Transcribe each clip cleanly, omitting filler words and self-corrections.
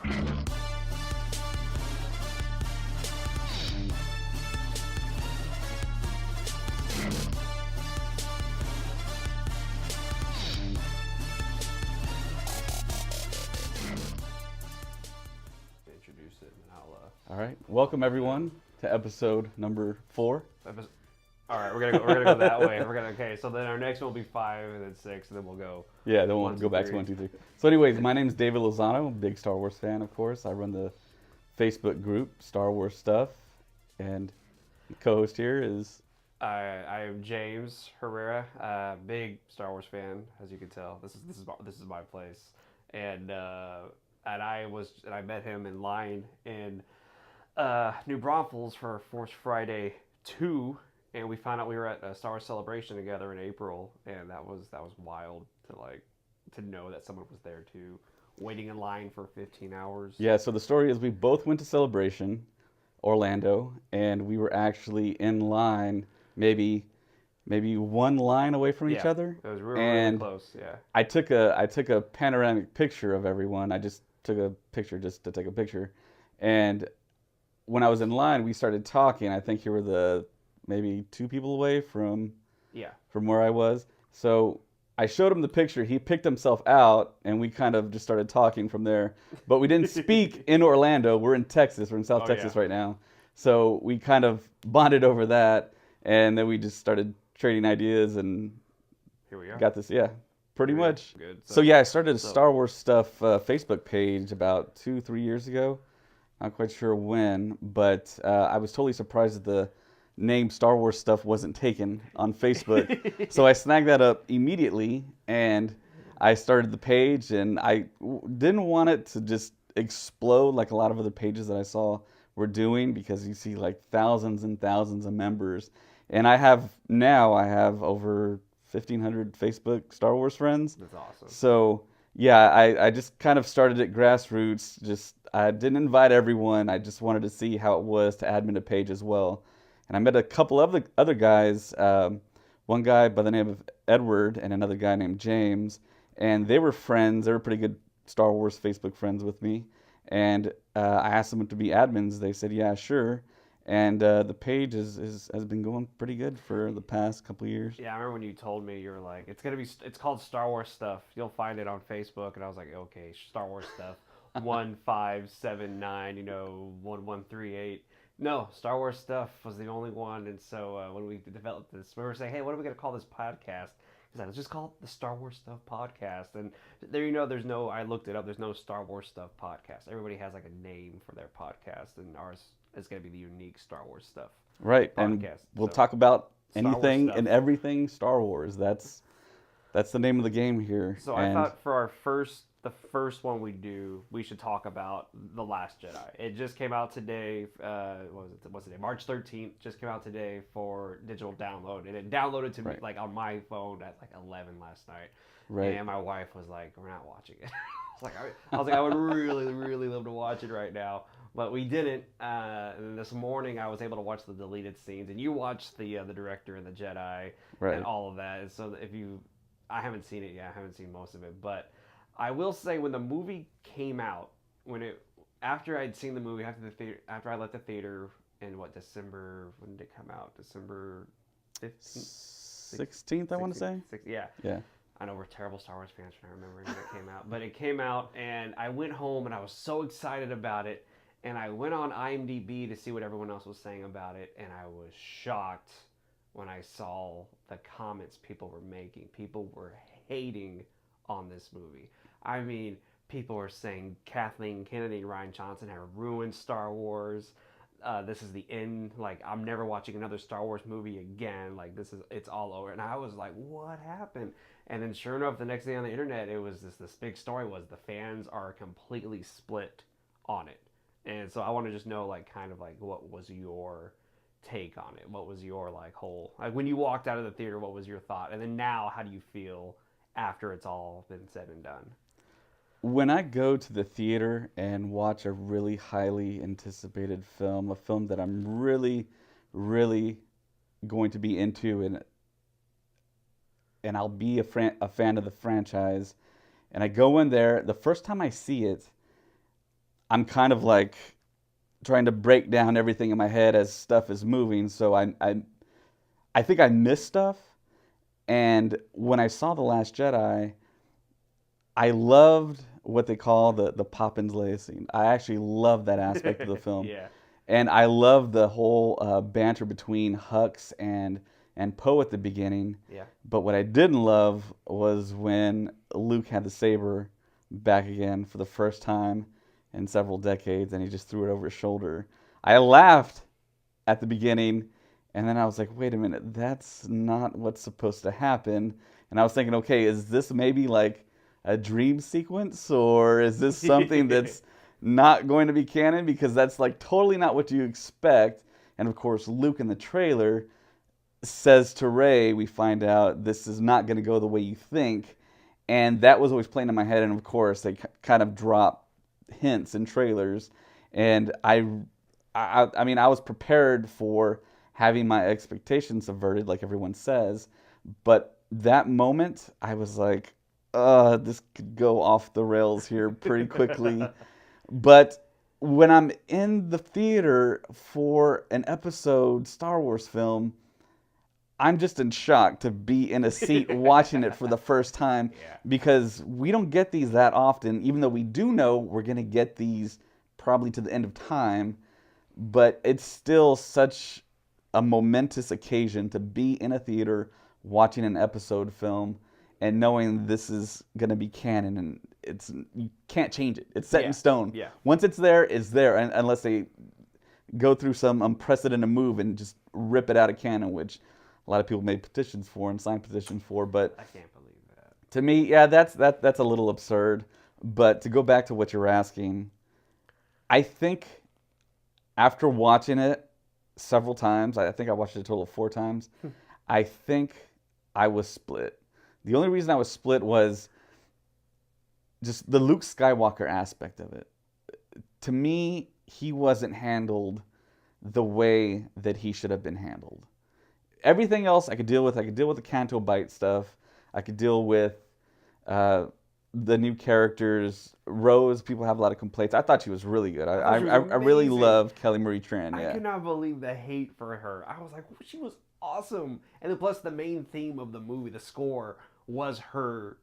Introduce it, and I'll. All right, welcome everyone to episode number 4. All right, we're gonna go that way. Okay. So then our next one will be 5, and then 6, and then we'll go. Yeah, then we'll go back to 1, 2, 3. So, anyways, my name is David Lozano, big Star Wars fan, of course. I run the Facebook group Star Wars Stuff, and the co-host here is. I am James Herrera, big Star Wars fan, as you can tell. This is my place, and I met him in line in New Braunfels for Force Friday 2, and we found out we were at a Star Wars Celebration together in April, and that was wild to know that someone was there too, waiting in line for 15 hours. Yeah, so the story is we both went to Celebration, Orlando, and we were actually in line, maybe one line away from each other. It was really close. Yeah. I took a panoramic picture of everyone. I just took a picture just to take a picture, and when I was in line, we started talking. I think you were maybe 2 people away from where I was. So I showed him the picture. He picked himself out, and we kind of just started talking from there. But we didn't speak in Orlando. We're in Texas. We're in South Texas right now. So we kind of bonded over that, and then we just started trading ideas, and here we are. Got this, pretty much. Good. So I started a Star Wars Stuff Facebook page about 2-3 years ago. Not quite sure when, but I was totally surprised that the name Star Wars Stuff wasn't taken on Facebook. So I snagged that up immediately, and I started the page, and I didn't want it to just explode like a lot of other pages that I saw were doing, because you see like thousands and thousands of members. And I have over 1,500 Facebook Star Wars friends. That's awesome. So yeah, I just kind of started at grassroots. I didn't invite everyone. I just wanted to see how it was to admin a page as well. And I met a couple of the other guys, one guy by the name of Edward and another guy named James, and they were friends. They were pretty good Star Wars Facebook friends with me. And I asked them to be admins. They said, yeah, sure. And the page has been going pretty good for the past couple of years. Yeah, I remember when you told me, you were like, it's called Star Wars Stuff. You'll find it on Facebook. And I was like, okay, Star Wars Stuff. 1579, 1138. No, Star Wars Stuff was the only one. And so when we developed this, we were saying, hey, what are we going to call this podcast? He's like, let's just call it the Star Wars Stuff Podcast. And there, I looked it up, there's no Star Wars Stuff Podcast. Everybody has like a name for their podcast, and ours is going to be the unique Star Wars Stuff Right, podcast. And we'll talk about anything and everything Star Wars. That's the name of the game here. So I thought for the first one we should talk about The Last Jedi. It just came out today. What's the day? March 13th. Just came out today for digital download, and it downloaded to me like on my phone at like 11 last night. Right. And my wife was like, "We're not watching it." I was like, I would really, really love to watch it right now, but we didn't. And this morning I was able to watch the deleted scenes, and you watched the director and the Jedi and all of that. And so I haven't seen it yet. I haven't seen most of it, but I will say when the movie came out, after I'd seen the movie, after I left the theater in December, when did it come out? December 15th? 16th, I want to say. Yeah. I know we're terrible Star Wars fans for not remembering when it came out, but it came out, and I went home and I was so excited about it, and I went on IMDb to see what everyone else was saying about it, and I was shocked when I saw the comments people were making. People were hating on this movie. I mean, people were saying Kathleen Kennedy and Rian Johnson have ruined Star Wars. This is the end. Like, I'm never watching another Star Wars movie again. Like, it's all over. And I was like, what happened? And then sure enough, the next day on the internet, it was this big story was the fans are completely split on it. And so I want to just know, like, kind of like, what was your take on it? What was your when you walked out of the theater, what was your thought? And then now, how do you feel after it's all been said and done? When I go to the theater and watch a really highly anticipated film, a film that I'm really, really going to be into, and I'll be a fan of the franchise, and I go in there, the first time I see it, I'm kind of like trying to break down everything in my head as stuff is moving. So I think I missed stuff. And when I saw The Last Jedi, I loved what they call the Poppins Leia scene. I actually love that aspect of the film. Yeah. And I love the whole banter between Hux and Poe at the beginning. Yeah. But what I didn't love was when Luke had the saber back again for the first time in several decades, and he just threw it over his shoulder. I laughed at the beginning, and then I was like, wait a minute, that's not what's supposed to happen. And I was thinking, okay, is this maybe like a dream sequence, or is this something that's not going to be canon? Because that's like totally not what you expect. And of course, Luke in the trailer says to Rey, we find out this is not going to go the way you think. And that was always playing in my head. And of course, they kind of drop hints in trailers. And I mean, I was prepared for having my expectations subverted, like everyone says. But that moment, I was like, this could go off the rails here pretty quickly. But when I'm in the theater for an episode Star Wars film, I'm just in shock to be in a seat watching it for the first time, Yeah. because we don't get these that often, even though we do know we're going to get these probably to the end of time. But it's still such a momentous occasion to be in a theater watching an episode film and knowing this is going to be canon, and you can't change it. It's set in stone. Yeah. Once it's there, it's there, unless they go through some unprecedented move and just rip it out of canon, which a lot of people made petitions for and signed petitions for. But I can't believe that. to me, yeah, that's a little absurd. But to go back to what you're asking, I think after watching it several times, I think I watched it a total of 4 times, I think I was split. The only reason I was split was just the Luke Skywalker aspect of it. To me, he wasn't handled the way that he should have been handled. Everything else I could deal with. I could deal with the Canto Bite stuff. I could deal with the new characters. Rose, people have a lot of complaints. I thought she was really good. I really loved Kelly Marie Tran. Yeah. I could not believe the hate for her. I was like, she was awesome. And then plus the main theme of the movie, the score, was her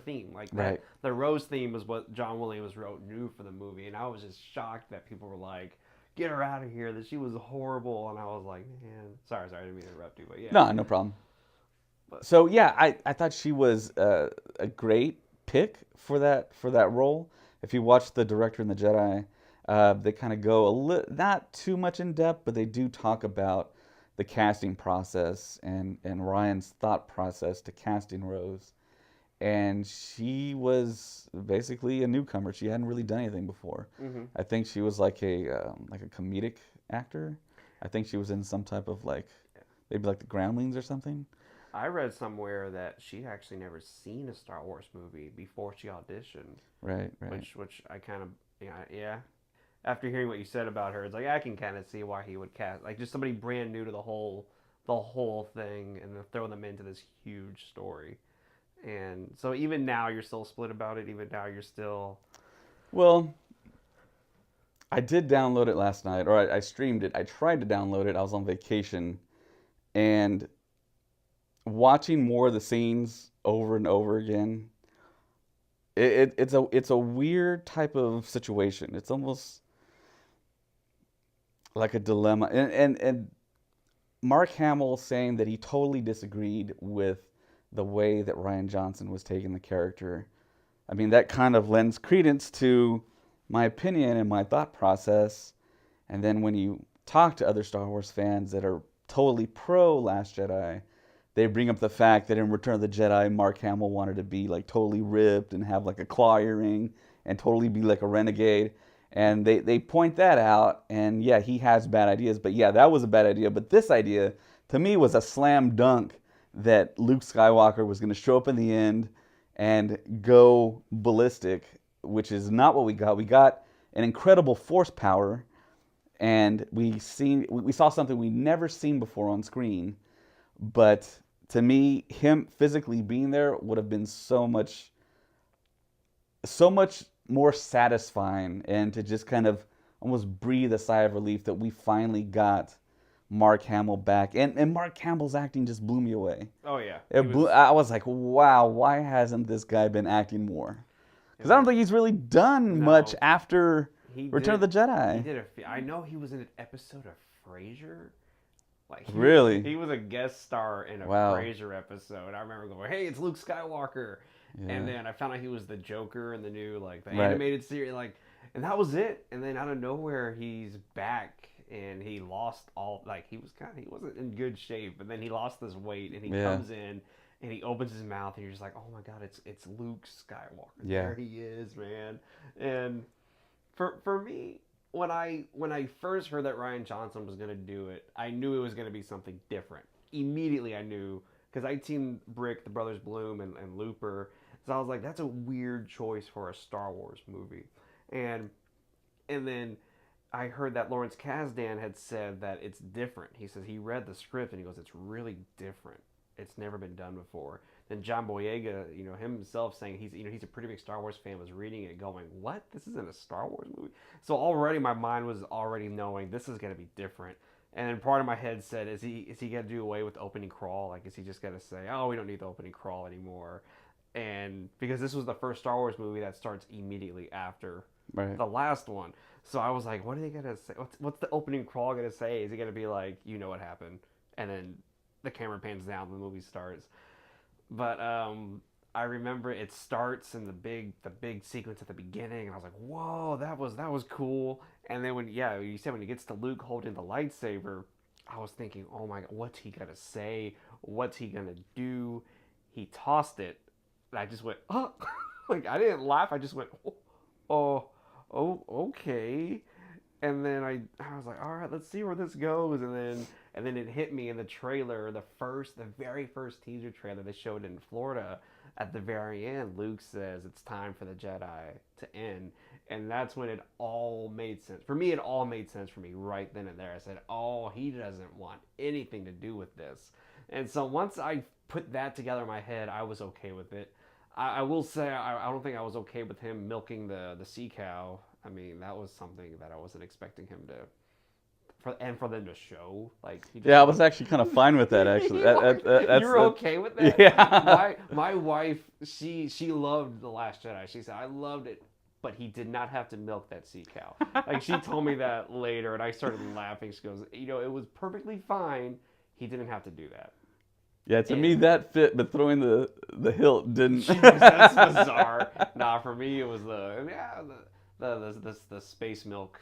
theme. Like that, Right. The Rose theme was what John Williams wrote new for the movie, and I was just shocked that people were like, "Get her out of here!" That she was horrible, and I was like, "Man, sorry, I didn't mean to interrupt you, but yeah." No problem. So yeah, I thought she was a great pick for that role. If you watch The Director and the Jedi, they kind of go not too much in depth, but they do talk about the casting process and Ryan's thought process to casting Rose. And she was basically a newcomer. She hadn't really done anything before. Mm-hmm. I think she was like a comedic actor. I think she was in some type of maybe like the Groundlings or something. I read somewhere that she'd actually never seen a Star Wars movie before she auditioned. Right. Which I kind of, yeah. After hearing what you said about her, it's like I can kind of see why he would cast just somebody brand new to the whole thing, and then throw them into this huge story. And so even now you're still split about it. Even now you're still. Well, I did download it last night, or I streamed it. I tried to download it. I was on vacation, and watching more of the scenes over and over again, it's a weird type of situation. It's almost like a dilemma. And Mark Hamill saying that he totally disagreed with the way that Rian Johnson was taking the character. I mean, that kind of lends credence to my opinion and my thought process. And then when you talk to other Star Wars fans that are totally pro Last Jedi, they bring up the fact that in Return of the Jedi, Mark Hamill wanted to be totally ripped and have a claw earring and totally be like a renegade. And they point that out, and yeah, he has bad ideas, but yeah, that was a bad idea. But this idea, to me, was a slam dunk that Luke Skywalker was going to show up in the end and go ballistic, which is not what we got. We got an incredible force power, and we saw something we never seen before on screen. But to me, him physically being there would have been so much more satisfying, and to just kind of almost breathe a sigh of relief that we finally got Mark Hamill back. And Mark Hamill's acting just blew me away. Oh yeah, I was like, wow, why hasn't this guy been acting more? Because I don't think he's really done much No. after He Return of did. the Jedi. He did I know he was in an episode of Frasier. Like Really? he was a guest star in a Wow. Frasier episode. I remember going, "Hey, it's Luke Skywalker," and Yeah. then I found out he was the Joker in the new like the Right. animated series. Like, and that was it. And then out of nowhere, he's back, and he lost all like he wasn't in good shape, but then he lost this weight, and he Yeah. comes in. And he opens his mouth, and you're just like, "Oh my God, it's Luke Skywalker! Yeah. There he is, man!" And for me, when I first heard that Ryan Johnson was gonna do it, I knew it was gonna be something different. Immediately, I knew because I'd seen Brick, the Brothers Bloom, and Looper, so I was like, that's a weird choice for a Star Wars movie, and then I heard that Lawrence Kasdan had said that it's different. He says he read the script and he goes, it's really different. It's never been done before. Then John Boyega, himself saying he's a pretty big Star Wars fan, was reading it going, what? This isn't a Star Wars movie? So already my mind was already knowing this is going to be different. And then part of my head said, is he going to do away with the opening crawl? Like, is he just going to say, oh, we don't need the opening crawl anymore? And because this was the first Star Wars movie that starts immediately after the last one. So I was like, what are they going to say? What's the opening crawl going to say? Is it going to be like, you know what happened? And then the camera pans down, the movie starts. But I remember it starts in the big sequence at the beginning, and I was like, whoa, that was cool. And then when you said when it gets to Luke holding the lightsaber, I was thinking, oh my God, what's he going to say? What's he going to do? He tossed it, and I just went, oh. Like, I didn't laugh. I just went, oh, okay. And then I was like, all right, let's see where this goes. And then it hit me in the trailer, the very first teaser trailer they showed in Florida. At the very end, Luke says it's time for the Jedi to end. And that's when it all made sense. For me, it all made sense for me right then and there. I said, oh, he doesn't want anything to do with this. And so once I put that together in my head, I was okay with it. I will say I don't think I was okay with him milking the sea cow. I mean, that was something that I wasn't expecting him to, for them to show. Like, I was actually kind of fine with that. Actually, you're okay with that? Yeah. My wife, she loved The Last Jedi. She said I loved it, but he did not have to milk that sea cow. Like, she told me that later, and I started laughing. She goes, it was perfectly fine. He didn't have to do that. Yeah, to me that fit, but throwing the hilt didn't. Jeez, that's bizarre. Nah, for me it was the space milk.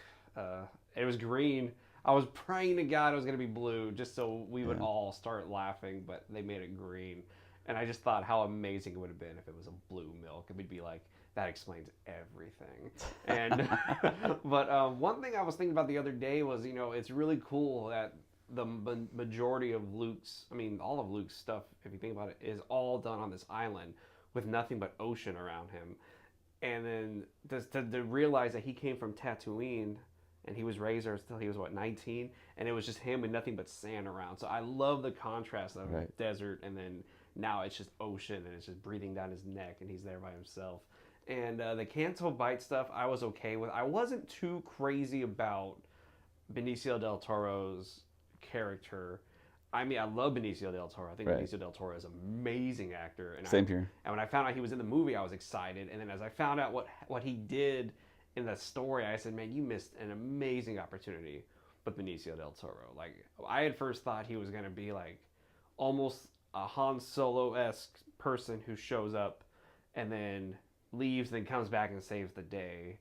It was green. I was praying to God it was gonna be blue, just so we would all start laughing. But they made it green, and I just thought how amazing it would have been if it was a blue milk. It would be like that explains everything. And but one thing I was thinking about the other day was it's really cool that the majority of all of Luke's stuff, if you think about it, is all done on this island with nothing but ocean around him. And then to realize that he came from Tatooine and he was raised there until he was 19, and it was just him with nothing but sand around. So I love the contrast of desert, and then now it's just ocean and it's just breathing down his neck, and he's there by himself. And the Canto Bite stuff I was okay with. I wasn't too crazy about Benicio del Toro's character. I mean, I love Benicio del Toro. I think Benicio del Toro is an amazing actor. And Same here. And when I found out he was in the movie, I was excited. And then as I found out what he did in the story, I said, man, you missed an amazing opportunity with Benicio del Toro. Like, I had first thought he was going to be like almost a Han Solo-esque person who shows up and then leaves, then comes back and saves the day.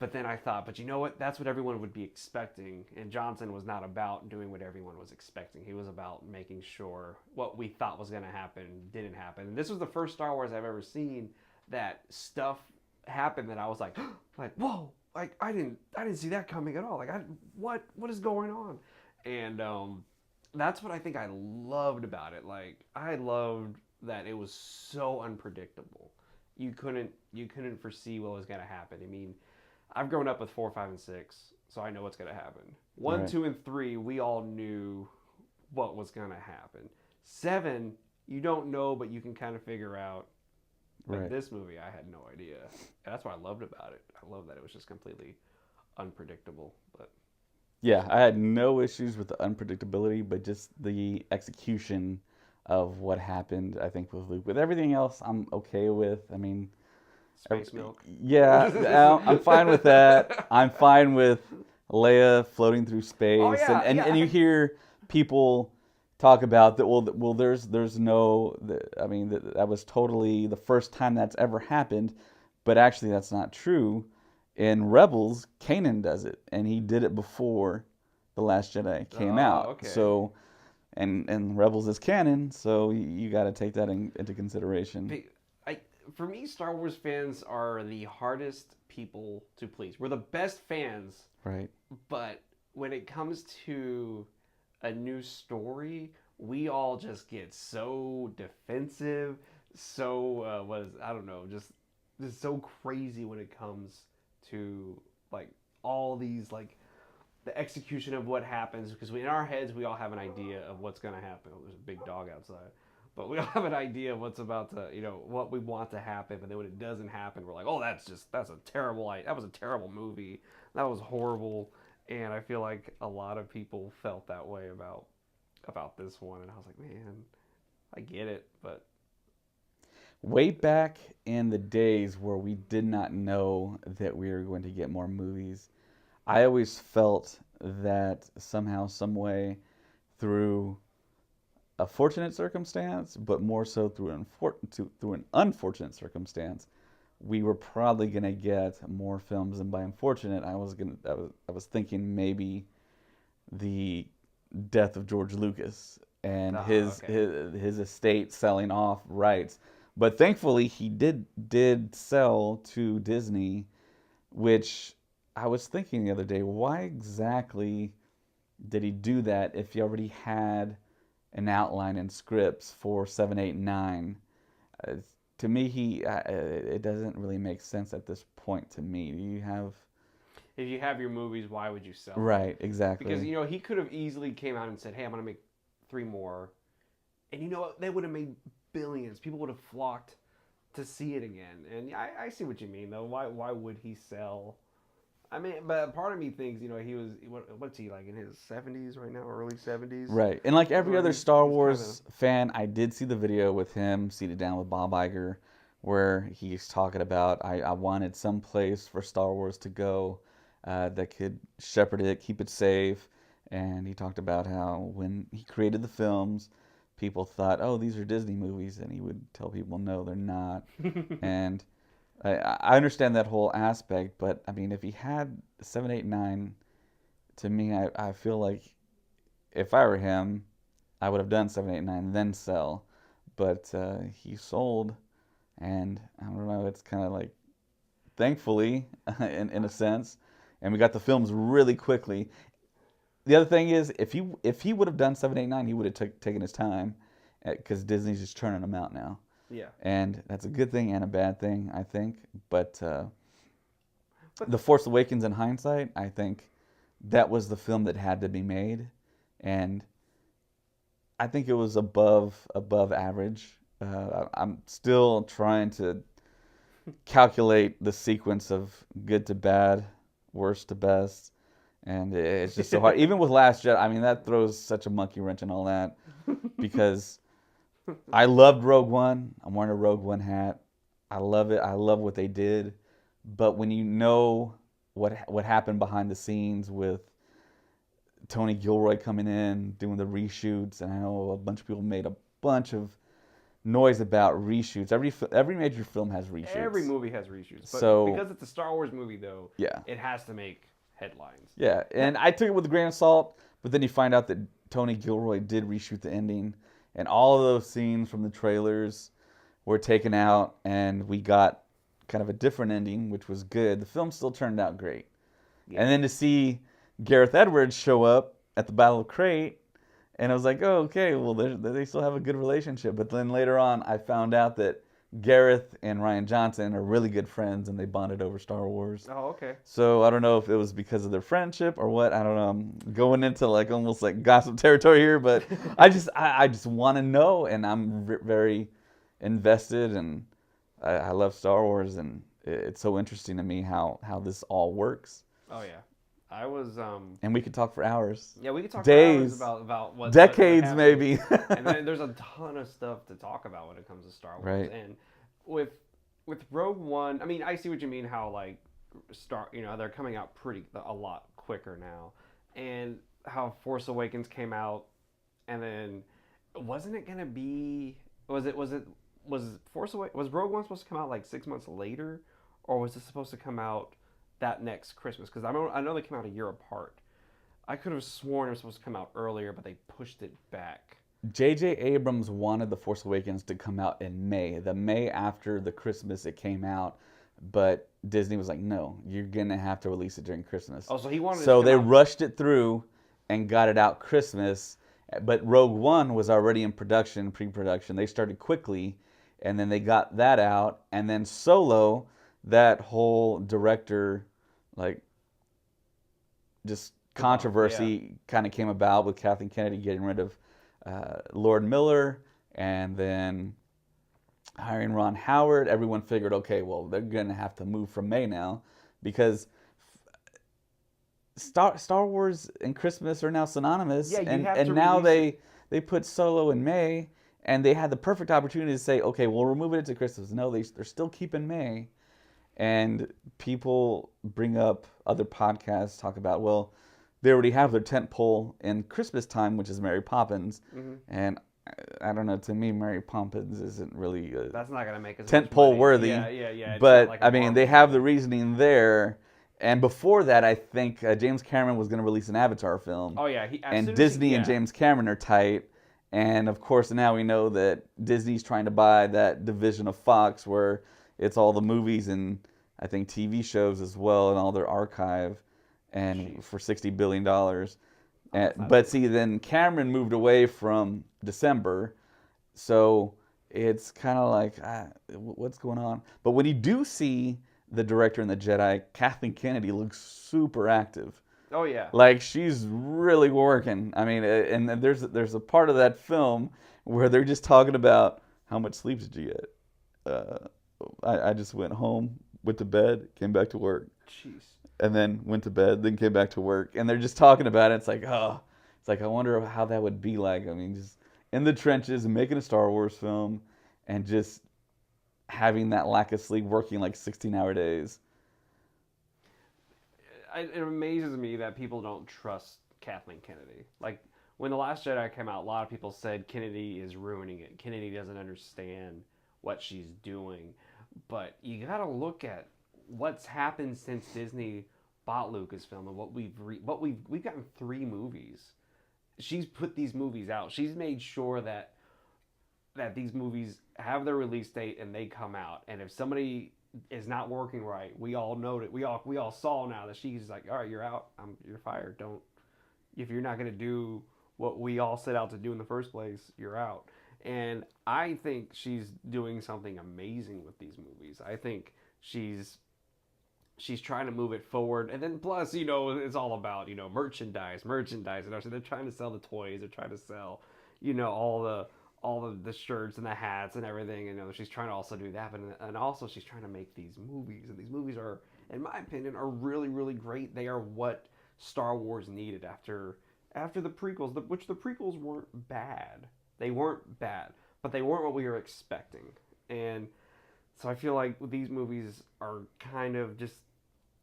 But then I thought, but you know what? That's what everyone would be expecting. And Johnson was not about doing what everyone was expecting. He was about making sure what we thought was going to happen didn't happen. And this was the first Star Wars I've ever seen that stuff happened that I was like, whoa! Like, I didn't see that coming at all. Like, what is going on? And that's what I think I loved about it. Like, I loved that it was so unpredictable. You couldn't foresee what was going to happen. I mean, I've grown up with 4, 5, and 6, so I know what's going to happen. 1, 2, and 3, we all knew what was going to happen. 7, you don't know, but you can kind of figure out But Right. this movie, I had no idea. And that's what I loved about it. I love that it was just completely unpredictable. But Yeah, I had no issues with the unpredictability, but just the execution of what happened, I think, with Luke. With everything else, I'm okay with. I mean, space milk. yeah, I'm fine with that. I'm fine with Leia floating through Oh space, yeah, and you yeah. hear people talk about that. Well, there's no. I mean, that was totally the first time that's ever happened, but actually, that's not true. In Rebels, Kanan does it, and he did it before the Last Jedi came Oh, out. okay. So, and Rebels is canon, so you got to take that into consideration. I, for me, Star Wars fans are the hardest people to please. We're the best fans, Right. but when it comes to a new story, we all just get so defensive, so I don't know, just so crazy when it comes to like all these like the execution of what happens because in our heads we all have an idea of what's going to happen. Oh, there's a big dog outside, but we all have an idea of what's about to, what we want to happen. But then when it doesn't happen, we're like, oh, that's a terrible, that was a terrible movie. That was horrible. And I feel like a lot of people felt that way about this one, and I was like, man, I get it, but Way back in the days where we did not know that we were going to get more movies, I always felt that somehow, some way, through a fortunate circumstance, but more so through an unfortunate circumstance, we were probably gonna get more films. And by unfortunate, I was thinking maybe the death of George Lucas and okay. his estate selling off rights. But thankfully, he did sell to Disney, which I was thinking the other day, why exactly did he do that if he already had an outline and scripts for 7, 8, 9? Uh, to me, it doesn't really make sense at this point to me. Do you have If you have your movies, why would you sell them? right, Because exactly. he could have easily came out and said, "Hey, I'm gonna make 3 more," and they would have made billions. People would have flocked to see it again. And I see what you mean, though. Why would he sell? I mean, but part of me thinks, he was what's he like in his 70s right now, early 70s. Right. And like every Well, other Star he's kind of Wars fan, I did see the video with him seated down with Bob Iger where he's talking about I wanted some place for Star Wars to go that could shepherd it, keep it safe. And he talked about how when he created the films, people thought, oh, these are Disney movies. And he would tell people, no, they're not. And I understand that whole aspect. But I mean, if he had 7, 8, 9, to me, I feel like if I were him, I would have done 7, 8, 9, then sell. But he sold, and I don't know. It's kind of like, thankfully, in a sense, and we got the films really quickly. The other thing is, if he would have done 7, 8, 9, he would have taken his time, because Disney's just churning them out now, yeah. and that's a good thing and a bad thing, I think. But But The Force Awakens, in hindsight, I think that was the film that had to be made, and I think it was above average. I'm still trying to calculate the sequence of good to bad, worst to best, and it's just so hard. Even with Last Jedi, I mean that throws such a monkey wrench in all that because I loved Rogue One. I'm wearing a Rogue One hat. I love it. I love what they did, but when you know what happened behind the scenes with Tony Gilroy coming in, doing the reshoots, and I know a bunch of people made a bunch of noise about reshoots. Every major film has every reshoots. movie has reshoots, but So because it's a Star Wars movie, though, yeah, it has to make headlines. yeah, Now, and I took it with a grain of salt, but then you find out that Tony Gilroy did reshoot the ending, and all of those scenes from the trailers were taken out, and we got kind of a different ending, which was good. The film still turned out great, yeah, and then to see Gareth Edwards show up at the Battle of Crate, and I was like, oh, okay, well, they still have a good relationship. But then later on, I found out that Gareth and Rian Johnson are really good friends, and they bonded over Star Wars. oh, okay. So I don't know if it was because of their friendship or what. I don't know. I'm going into like almost like gossip territory here, but I just want to know, and I'm very invested, and I love Star Wars, and it's so interesting to me how this all works. Oh yeah, I was And we could talk for hours, yeah, we could talk for hours days, about what decades, happened. maybe. And then there's a ton of stuff to talk about when it comes to Star Wars. Right. And with Rogue One, I mean, I see what you mean. How like they're coming out a lot quicker now, and how Force Awakens came out, and then wasn't it gonna be? Was Force Awakens was Rogue One supposed to come out like 6 months later, or was it supposed to come out that next Christmas? Because I know they came out a year apart. I could have sworn it was supposed to come out earlier, but they pushed it back. J.J. Abrams wanted The Force Awakens to come out in May, the May after the Christmas it came out, but Disney was like, no, you're going to have to release it during Christmas. Oh, so he wanted. So it to they come out. rushed it through and got it out Christmas, but Rogue One was already in production, pre-production. They started quickly, and then they got that out, and then Solo, that whole director, like, just controversy kind of came about with Kathleen Kennedy getting rid of Lord Miller and then hiring Ron Howard. Everyone figured, okay, well, they're going to have to move from May now because Star Wars and Christmas are now synonymous. Yeah, you and have and to now release they put Solo in May, and they had the perfect opportunity to say, okay, we'll remove it to Christmas. No, they're still keeping May. And people bring up other podcasts, talk about, well, they already have their tent pole in Christmas time, which is Mary Poppins. Mm-hmm. And I don't know, to me, Mary Poppins isn't really That's not gonna make us tent much pole money. worthy. Yeah. It's But not like a I mean, they Marvel have the movie. reasoning there. And before that, I think James Cameron was going to release an Avatar film. Oh yeah, And Disney and James Cameron are tight. And of course, now we know that Disney's trying to buy that division of Fox where it's all the movies and I think TV shows as well and all their archive, and for $60 billion. But see, then Cameron moved away from December, so it's kind of like, what's going on? But when you do see the director in The Jedi, Kathleen Kennedy looks super active. Oh yeah. Like she's really working. I mean, and there's a part of that film where they're just talking about how much sleep did you get. I just went home, went to bed, came back to work. Jeez. And then went to bed, then came back to work. And they're just talking about it. It's like, oh, it's like, I wonder how that would be like. I mean, just in the trenches and making a Star Wars film and just having that lack of sleep, working like 16-hour days. It amazes me that people don't trust Kathleen Kennedy. Like, when The Last Jedi came out, a lot of people said Kennedy is ruining it. Kennedy doesn't understand what she's doing. But you got to look at what's happened since Disney bought Lucasfilm and what we've gotten 3 movies. She's put these movies out. She's made sure that these movies have their release date and they come out. And if somebody is not working right, we all know that we all saw now that she's like, all right, you're out. You're fired. Don't, if you're not going to do what we all set out to do in the first place, you're out. And I think she's doing something amazing with these movies. I think she's trying to move it forward. And then plus, it's all about, merchandise. And so they're trying to sell the toys. They're trying to sell, all the shirts and the hats and everything. She's trying to also do that. And also she's trying to make these movies. And these movies are, in my opinion, are really, really great. They are what Star Wars needed after the prequels, which the prequels weren't bad. They weren't bad, but they weren't what we were expecting. And so I feel like these movies are kind of just,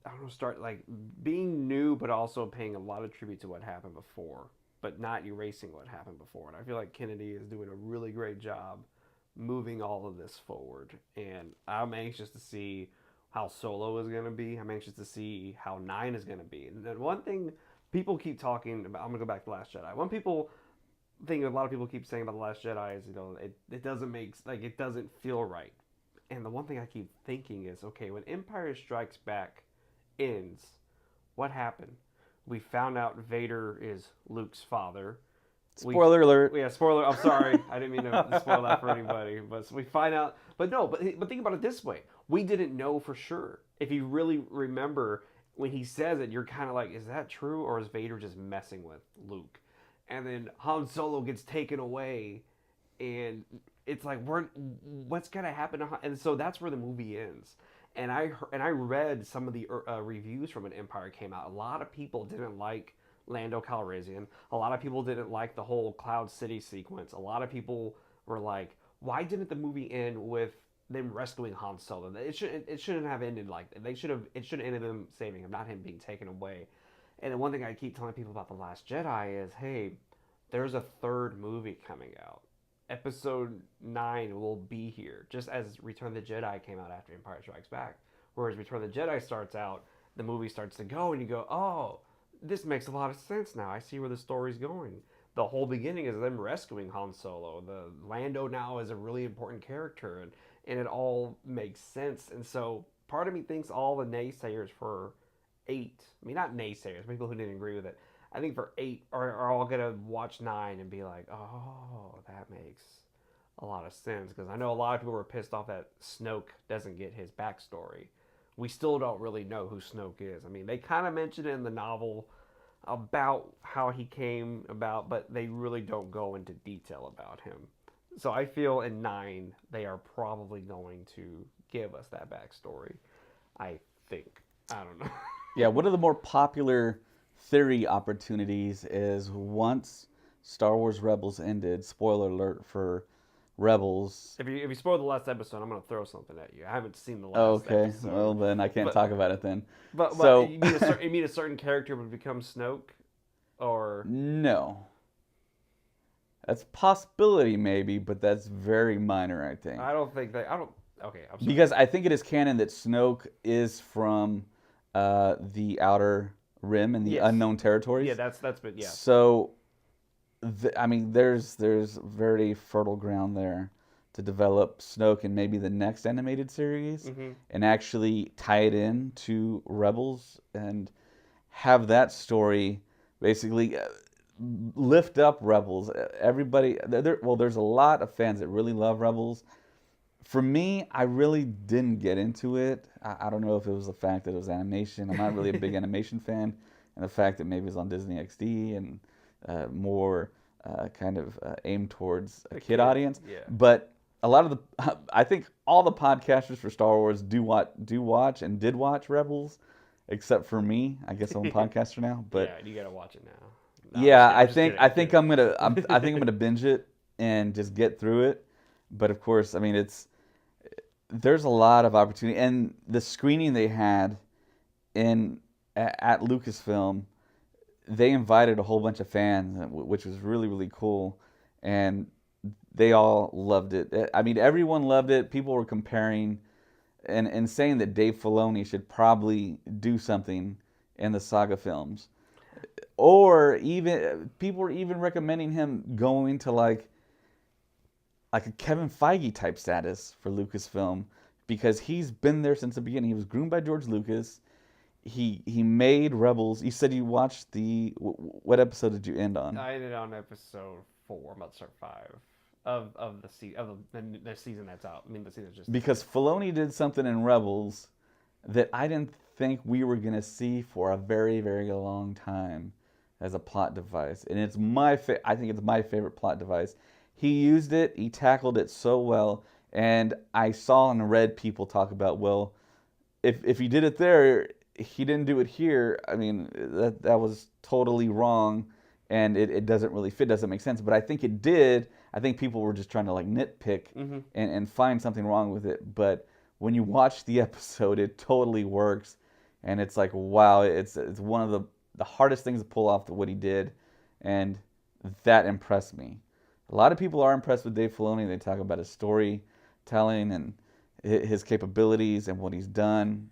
I don't know, start like being new, but also paying a lot of tribute to what happened before, but not erasing what happened before. And I feel like Kennedy is doing a really great job moving all of this forward. And I'm anxious to see how Solo is going to be. I'm anxious to see how 9 is going to be. And then one thing people keep talking about, I'm going to go back to Last Jedi. A lot of people keep saying about The Last Jedi is, it doesn't it doesn't feel right. And the one thing I keep thinking is, okay, when Empire Strikes Back ends, what happened? We found out Vader is Luke's father. Spoiler alert. Yeah, spoiler. I'm sorry. I didn't mean to spoil that for anybody. But we find out. But no, but think about it this way. We didn't know for sure. If you really remember, when he says it, you're kind of like, is that true? Or is Vader just messing with Luke? And then Han Solo gets taken away, and it's like what's gonna happen to Han? And so that's where the movie ends. And I read some of the reviews from when Empire came out. A lot of people didn't like Lando Calrissian. A lot of people didn't like the whole Cloud City sequence. A lot of people were like, why didn't the movie end with them rescuing Han Solo? It shouldn't have ended like that. It should have ended them saving him, not him being taken away. And the one thing I keep telling people about The Last Jedi is, hey, there's a third movie coming out. Episode 9 will be here, just as Return of the Jedi came out after Empire Strikes Back. Whereas Return of the Jedi starts out, the movie starts to go, and you go, oh, this makes a lot of sense now. I see where the story's going. The whole beginning is them rescuing Han Solo. The Lando now is a really important character, and it all makes sense. And so part of me thinks all the naysayers for 8, I mean, not naysayers, people who didn't agree with it, I think for 8 are all gonna watch 9 and be like, oh, that makes a lot of sense. Because I know a lot of people were pissed off that Snoke doesn't get his backstory. We still don't really know who Snoke is. I mean, they kind of mentioned it in the novel about how he came about, but they really don't go into detail about him. So I feel in 9 they are probably going to give us that backstory. I think. I don't know. Yeah, one of the more popular theory opportunities is once Star Wars Rebels ended, spoiler alert for Rebels. If you spoil the last episode, I'm gonna throw something at you. I haven't seen the Oh, last okay, episode. well then I can't But talk about it then. but So, you mean a certain character would become Snoke, or no. That's a possibility maybe, but that's very minor, I think. I don't think I don't. Okay, I'm sorry. Because I think it is canon that Snoke is from the Outer Rim and the Yes. Unknown Territories. Yeah, that's been yeah. So, I mean, there's very fertile ground there to develop Snoke in maybe the next animated series Mm-hmm. and actually tie it in to Rebels and have that story basically lift up Rebels. Everybody, well, there's a lot of fans that really love Rebels. For me, I really didn't get into it. I don't know if it was the fact that it was animation. I'm not really a big animation fan, and the fact that maybe it's on Disney XD and more kind of aimed towards a kid audience. Yeah. But a lot of the, I think all the podcasters for Star Wars do watch and did watch Rebels, except for me. I guess I'm a podcaster now. But yeah, you gotta watch it now. No, yeah, I'm just kidding, I think I think I'm gonna binge it and just get through it. But of course, I mean, there's a lot of opportunity, and the screening they had at Lucasfilm, they invited a whole bunch of fans, which was really really cool, and they all loved it. I mean, everyone loved it. People were comparing and saying that Dave Filoni should probably do something in the saga films, or even people were even recommending him going to like a Kevin Feige type status for Lucasfilm because he's been there since the beginning. He was groomed by George Lucas. He made Rebels. You said you watched what episode did you end on? I ended on episode 4. I'm about to start 5 of the season that's out. I mean, the season's just Because Filoni did something in Rebels that I didn't think we were gonna see for a very very long time as a plot device, and it's I think it's my favorite plot device. He used it, he tackled it so well, and I saw and read people talk about, well, if he did it there, he didn't do it here. I mean, that was totally wrong, and it doesn't really fit, doesn't make sense. But I think it did. I think people were just trying to like nitpick and find something wrong with it. But when you watch the episode, it totally works, and it's like, wow, it's one of the hardest things to pull off what he did, and that impressed me. A lot of people are impressed with Dave Filoni. They talk about his storytelling and his capabilities and what he's done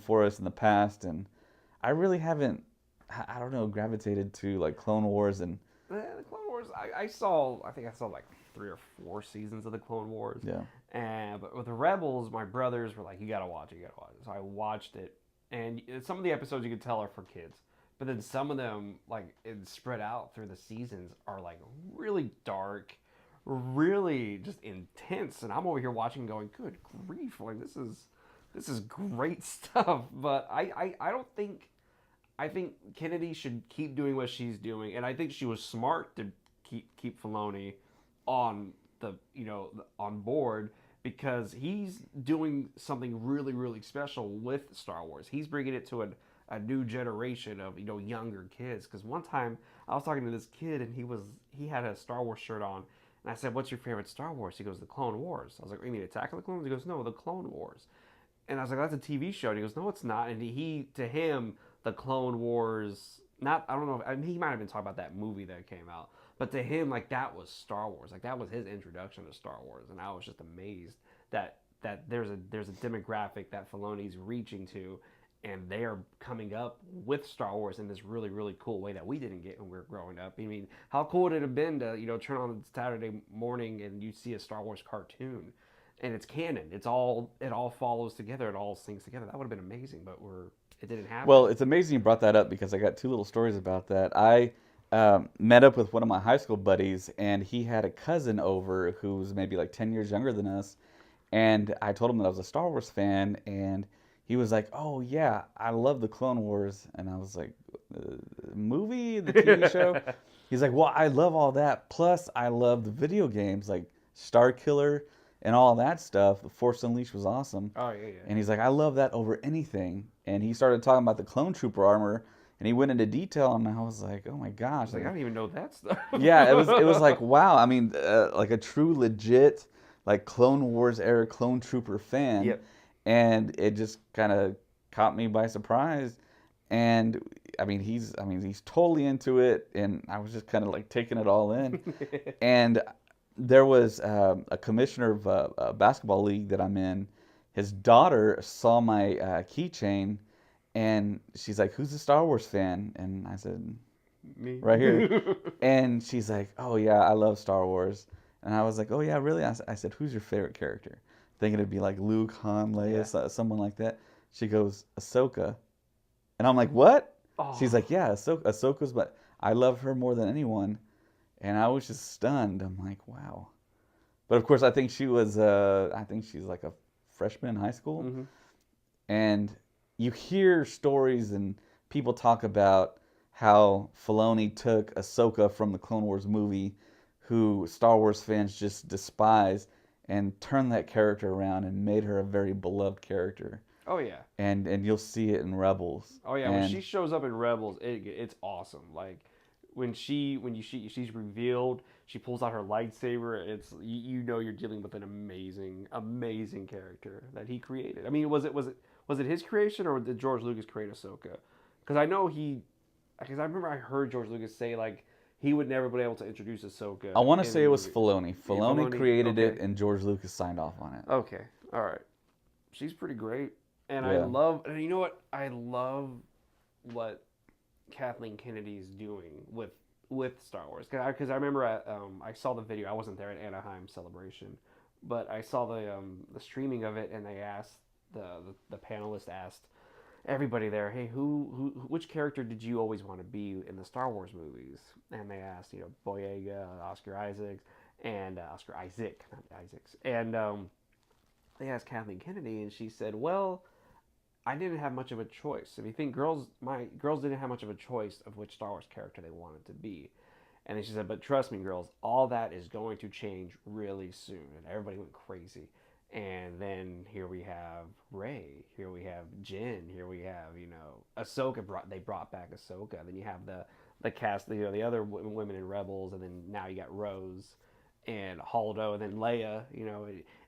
for us in the past. And I really haven't, I don't know, gravitated to like Clone Wars and the Clone Wars. I think I saw like 3 or 4 seasons of the Clone Wars. yeah. But with the Rebels, my brothers were like, you gotta watch it. So I watched it, and some of the episodes you could tell are for kids. But then some of them, like, it's spread out through the seasons, are like really dark, really just intense. And I'm over here watching, going, "Good grief! Like this is great stuff." But I don't think I think Kennedy should keep doing what she's doing, and I think she was smart to keep Filoni on on board because he's doing something really really special with Star Wars. He's bringing it to a new generation of younger kids. Because one time I was talking to this kid and he had a Star Wars shirt on, and I said, "What's your favorite Star Wars?" He goes, "The Clone Wars." I was like, "You mean Attack of the Clones?" He goes, "No, the Clone Wars." And I was like, "That's a TV show." And he goes, "No, it's not." And to him, the Clone Wars, not, I don't know, I mean, he might have been talking about that movie that came out, but to him, like, that was Star Wars. Like, that was his introduction to Star Wars. And I was just amazed that there's a demographic that Filoni's reaching to, and they are coming up with Star Wars in this really really cool way that we didn't get when we were growing up. I mean, how cool would it have been to turn on Saturday morning and you see a Star Wars cartoon, and it's canon. It all follows together. It all syncs together. That would have been amazing, but it didn't happen. Well, it's amazing you brought that up because I got two little stories about that. I met up with one of my high school buddies, and he had a cousin over who was maybe like 10 years younger than us. And I told him that I was a Star Wars fan, and he was like, "Oh yeah, I love the Clone Wars." And I was like, "Movie, the TV show?" He's like, "Well, I love all that. Plus, I love the video games like Star Killer and all that stuff. The Force Unleashed was awesome." Oh yeah, yeah. And he's like, "I love that over anything." And he started talking about the Clone Trooper armor, and he went into detail, and I was like, "Oh my gosh!" I don't even know that stuff. Yeah, it was like, wow. I mean, like a true legit like Clone Wars era Clone Trooper fan. Yep. And it just kind of caught me by surprise. And he's totally into it, and I was just kind of like taking it all in. And there was a commissioner of a basketball league that I'm in. His daughter saw my keychain, and she's like, "Who's a Star Wars fan?" And I said, Me. "Right here." And she's like, "Oh yeah, I love Star Wars." And I was like, "Oh yeah, really?" I said, "Who's your favorite character?" Thinking it'd be like Luke, Han, Leia, someone like that. She goes, "Ahsoka." And I'm like, "What?" Oh. She's like, "Yeah, Ahsoka's, but I love her more than anyone." And I was just stunned. I'm like, "Wow." But of course, I think she's like a freshman in high school. Mm-hmm. And you hear stories and people talk about how Filoni took Ahsoka from the Clone Wars movie, who Star Wars fans just despise, and turned that character around and made her a very beloved character. Oh yeah. And you'll see it in Rebels. Oh yeah. When she shows up in Rebels, it's awesome. Like when she's revealed, she pulls out her lightsaber. It's you're dealing with an amazing character that he created. I mean, was it his creation, or did George Lucas create Ahsoka? Because I remember I heard George Lucas say like he would never be able to introduce Ahsoka. I want to say it was Filoni. Filoni Filoni, created okay. it, and George Lucas signed off on it. Okay, all right. She's pretty great, and Yeah. you know what? I love what Kathleen Kennedy's doing with Star Wars. Because I remember I saw the video. I wasn't there at Anaheim Celebration, but I saw the streaming of it, and they asked the panelists asked everybody there, "Hey, which character did you always want to be in the Star Wars movies?" And they asked, Boyega, Oscar Isaac, and Oscar Isaac, not Isaacs, and they asked Kathleen Kennedy, and she said, "Well, I didn't have much of a choice. If you think my girls didn't have much of a choice of which Star Wars character they wanted to be." And then she said, "But trust me, girls, all that is going to change really soon." And everybody went crazy. And then here we have Rey. Here we have Jin. Here we have Ahsoka. They brought back Ahsoka. Then you have the cast, the other women in Rebels, and then now you got Rose and Holdo, and then Leia.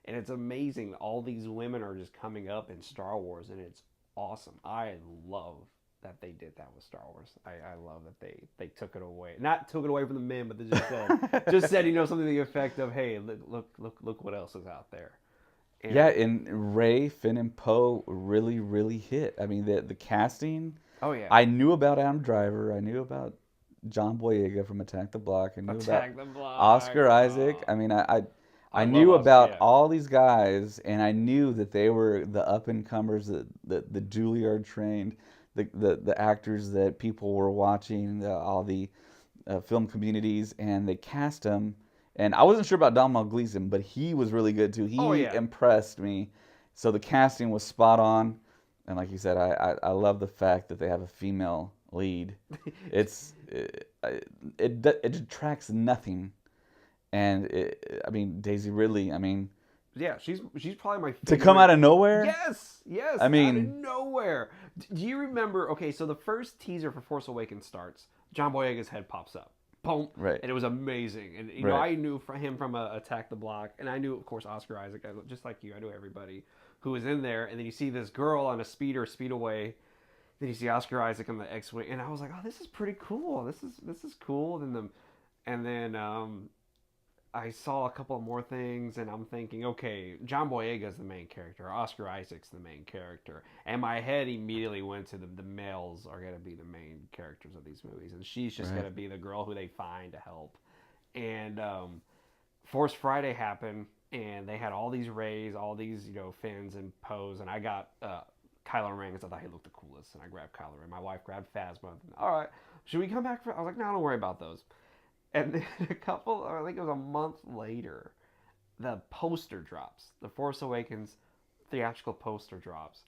And it's amazing. All these women are just coming up in Star Wars, and it's awesome. I love that they did that with Star Wars. I love that they took it away. Not took it away from the men, but they just said something to the effect of, "Hey, look what else is out there." And yeah, and Rey, Finn, and Poe really, really hit. I mean, the casting. Oh yeah. I knew about Adam Driver. I knew about John Boyega from Attack the Block. I knew about the Block. Oscar Isaac. I mean, I knew love about Oscar, yeah. all these guys, and I knew that they were the up and comers, the Juilliard trained, the actors that people were watching, all the film communities, and they cast them. And I wasn't sure about Domhnall Gleeson, but he was really good too. He impressed me. So the casting was spot on, and like you said, I love the fact that they have a female lead. It detracts nothing. And I mean, Daisy Ridley. I mean, Yeah, she's probably my to favorite. come out of nowhere. Yes, yes, I out of mean, nowhere. Do you remember? Okay, so the first teaser for Force Awakens starts. John Boyega's head pops up, boom, right, and it was amazing. And right, I knew him from Attack the Block, and I knew, of course, Oscar Isaac, just like you. I knew everybody who was in there. And then you see this girl on a speeder speed away. Then you see Oscar Isaac on the X-wing, and I was like, oh, this is pretty cool. This is cool. And then I saw a couple of more things, and I'm thinking, okay, John Boyega's the main character, Oscar Isaac's the main character, and my head immediately went to the males are gonna be the main characters of these movies, and she's just right. gonna be the girl who they find to help. And Force Friday happened, and they had all these rays, all these fins and Poes, and I got Kylo Ren because I thought he looked the coolest, and I grabbed Kylo Ren. My wife grabbed Phasma. All right, should we come back for? I was like, no, don't worry about those. And then I think it was a month later, the poster drops. The Force Awakens theatrical poster drops.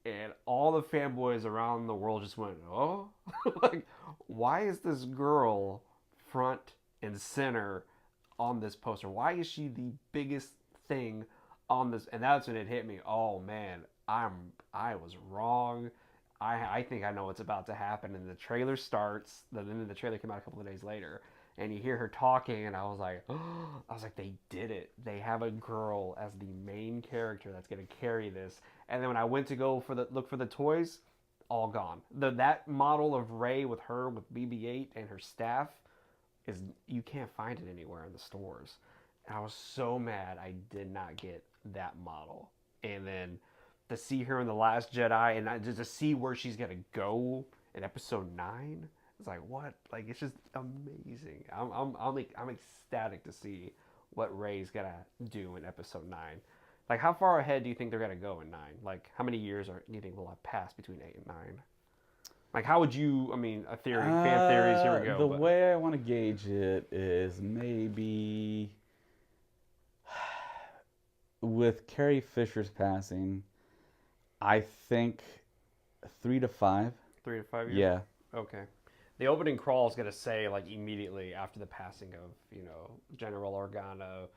And all the fanboys around the world just went, oh? Like, why is this girl front and center on this poster? Why is she the biggest thing on this? And that's when it hit me. Oh, man, I was wrong. I think I know what's about to happen. And the trailer starts. Then the trailer came out a couple of days later, and you hear her talking, and I was like, oh, they did it. They have a girl as the main character that's gonna carry this. And then when I went to go look for the toys, all gone. That model of Rey with BB-8 and her staff is you can't find it anywhere in the stores. And I was so mad I did not get that model. And then to see her in the Last Jedi and just to see where she's gonna go in Episode 9. It's like what? Like it's just amazing. I'm ecstatic to see what Rey's gonna do in Episode 9. Like how far ahead do you think they're gonna go in 9? Like how many years do you think will have passed between 8 and 9? Like how would you? I mean, fan theories. Here we go. The way I want to gauge it is maybe with Carrie Fisher's passing, I think 3 to 5. 3 to 5 years. Yeah. Okay. The opening crawl is going to say, like, immediately after the passing of, General Organa,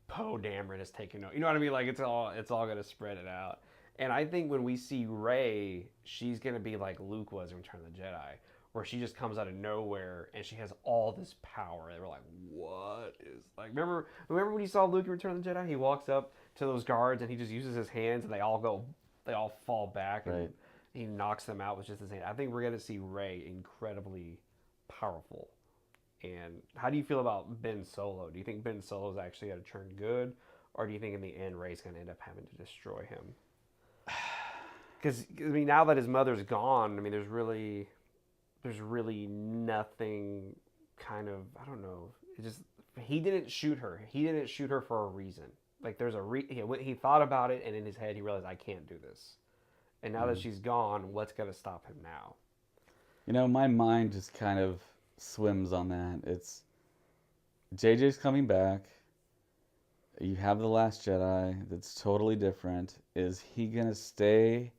Poe Dameron is taking over. You know what I mean? Like, it's all going to spread it out. And I think when we see Rey, she's going to be like Luke was in Return of the Jedi, where she just comes out of nowhere and she has all this power. And we're like, what is, like, remember when you saw Luke in Return of the Jedi? He walks up to those guards and he just uses his hands and they all fall back. And, right. He knocks them out with just his hand. I think we're going to see Rey incredibly powerful. And how do you feel about Ben Solo? Do you think Ben Solo is actually going to turn good? Or do you think in the end Rey's going to end up having to destroy him? Because, I mean, now that his mother's gone, I mean, there's really nothing kind of, I don't know. It just, he didn't shoot her. He didn't shoot her for a reason. Like, there's he thought about it, and in his head, he realized, I can't do this. And now that she's gone, what's going to stop him now? My mind just kind of swims on that. It's JJ's coming back. You have The Last Jedi. That's totally different. Is he going to stay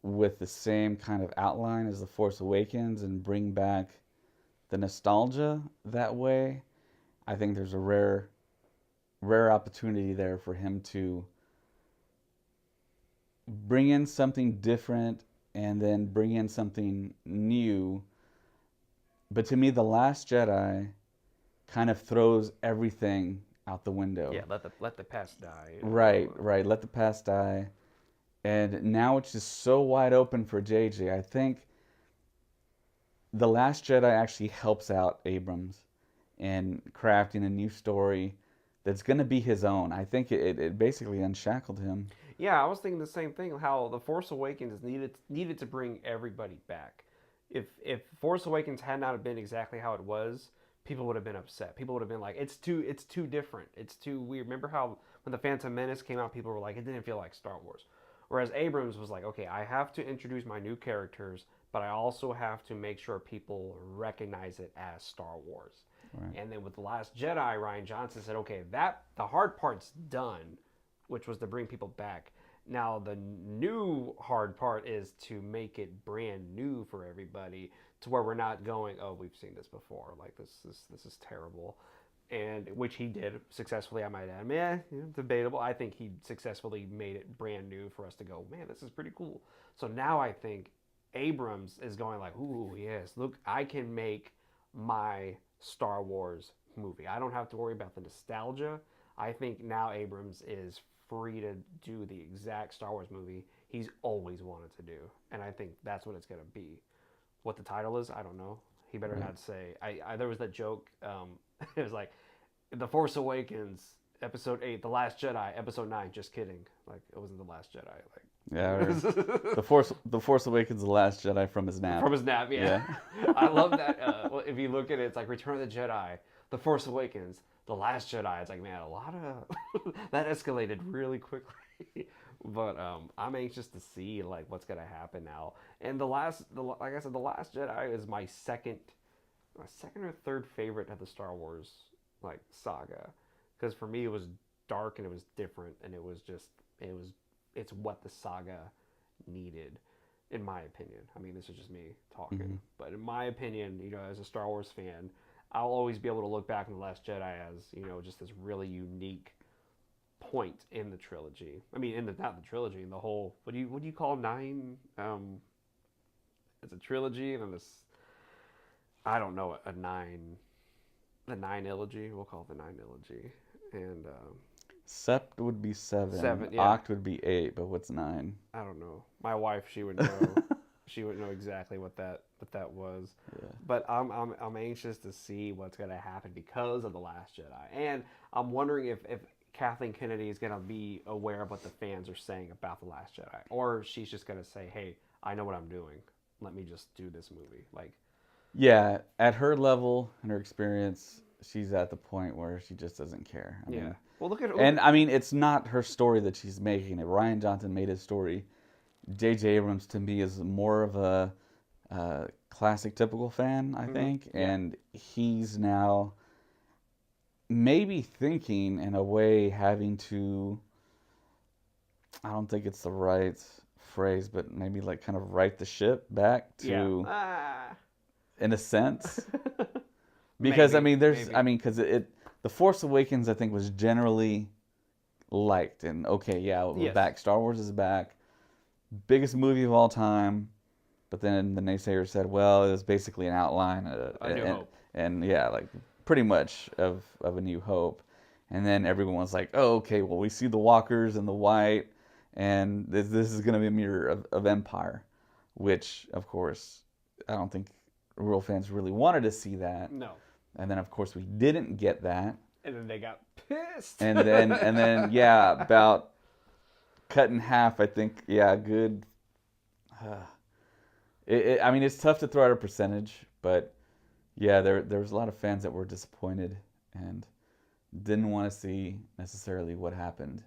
with the same kind of outline as The Force Awakens and bring back the nostalgia that way? I think there's a rare opportunity there for him to bring in something different and then bring in something new. But to me, The Last Jedi kind of throws everything out the window. Yeah, let the past die. Right. Let the past die. And now it's just so wide open for JJ. I think The Last Jedi actually helps out Abrams in crafting a new story that's going to be his own. I think it basically unshackled him. Yeah, I was thinking the same thing. How The Force Awakens is needed to bring everybody back. If Force Awakens had not been exactly how it was, people would have been upset. People would have been like, it's too different. It's too weird. Remember how when The Phantom Menace came out, people were like, it didn't feel like Star Wars. Whereas Abrams was like, okay, I have to introduce my new characters, but I also have to make sure people recognize it as Star Wars. Right. And then with The Last Jedi, Rian Johnson said, okay, the hard part's done, which was to bring people back. Now the new hard part is to make it brand new for everybody, to where we're not going, oh, we've seen this before, like this is terrible. and which he did successfully, I might add. Man, debatable. I think he successfully made it brand new for us to go, man, this is pretty cool. So now I think Abrams is going like, ooh, yes, look, I can make my Star Wars movie. I don't have to worry about the nostalgia. I think now Abrams is free to do the exact Star Wars movie he's always wanted to do, and I think that's what it's gonna be. What the title is, I don't know. He better Right. not say. There was that joke. It was like, The Force Awakens, Episode 8, The Last Jedi, Episode 9. Just kidding. Like it wasn't The Last Jedi. Yeah, or Like the Force Awakens, the Last Jedi from his nap. from his nap. Yeah, Yeah. I love that. Well, if you look at it, it's like Return of the Jedi, The Force Awakens, The Last Jedi. It's like, man, a lot of that escalated really quickly. But I'm anxious to see like what's gonna happen now. And like I said, The Last Jedi is my second or third favorite of the Star Wars like saga, because for me it was dark and it was different and it's what the saga needed, in my opinion. I mean, this is just me talking, Mm-hmm. but in my opinion, as a Star Wars fan, I'll always be able to look back on the Last Jedi as just this really unique point in the trilogy. I mean, not the trilogy, in the whole. What do you call nine? It's a trilogy, and then this. I don't know a nine. The nine trilogy. We'll call it the nine trilogy, and Sept would be 7. seven. Yeah, Oct would be 8, but what's 9? I don't know. My wife, she would know. She would know exactly what that was. Yeah. But I'm anxious to see what's gonna happen because of the Last Jedi, and I'm wondering if Kathleen Kennedy is gonna be aware of what the fans are saying about the Last Jedi, or she's just gonna say, "Hey, I know what I'm doing. Let me just do this movie." Like, Yeah, at her level and her experience, she's at the point where she just doesn't care. I yeah. mean, Well, and I mean, it's not her story that she's making it. Rian Johnson made his story. J.J. Abrams, to me, is more of a classic, typical fan, I think. Yeah. And he's now maybe thinking, in a way, having to, I don't think it's the right phrase, but maybe like kind of right the ship back to, yeah. in a sense. Because I mean, maybe. because The Force Awakens, I think, was generally liked, and okay, yeah, we're Yes. back. Star Wars is back, biggest movie of all time. But then the naysayers said, well, it was basically an outline, A New Hope. and yeah, like pretty much of A New Hope. And then everyone was like, oh, okay, well, we see the walkers and the white, and this is going to be a mirror of Empire, which, of course, I don't think real fans really wanted to see that. No. And then, of course, we didn't get that. And then they got pissed. And then, yeah, about cut in half, I think, yeah, good. I mean, it's tough to throw out a percentage, but yeah, there was a lot of fans that were disappointed and didn't want to see necessarily what happened.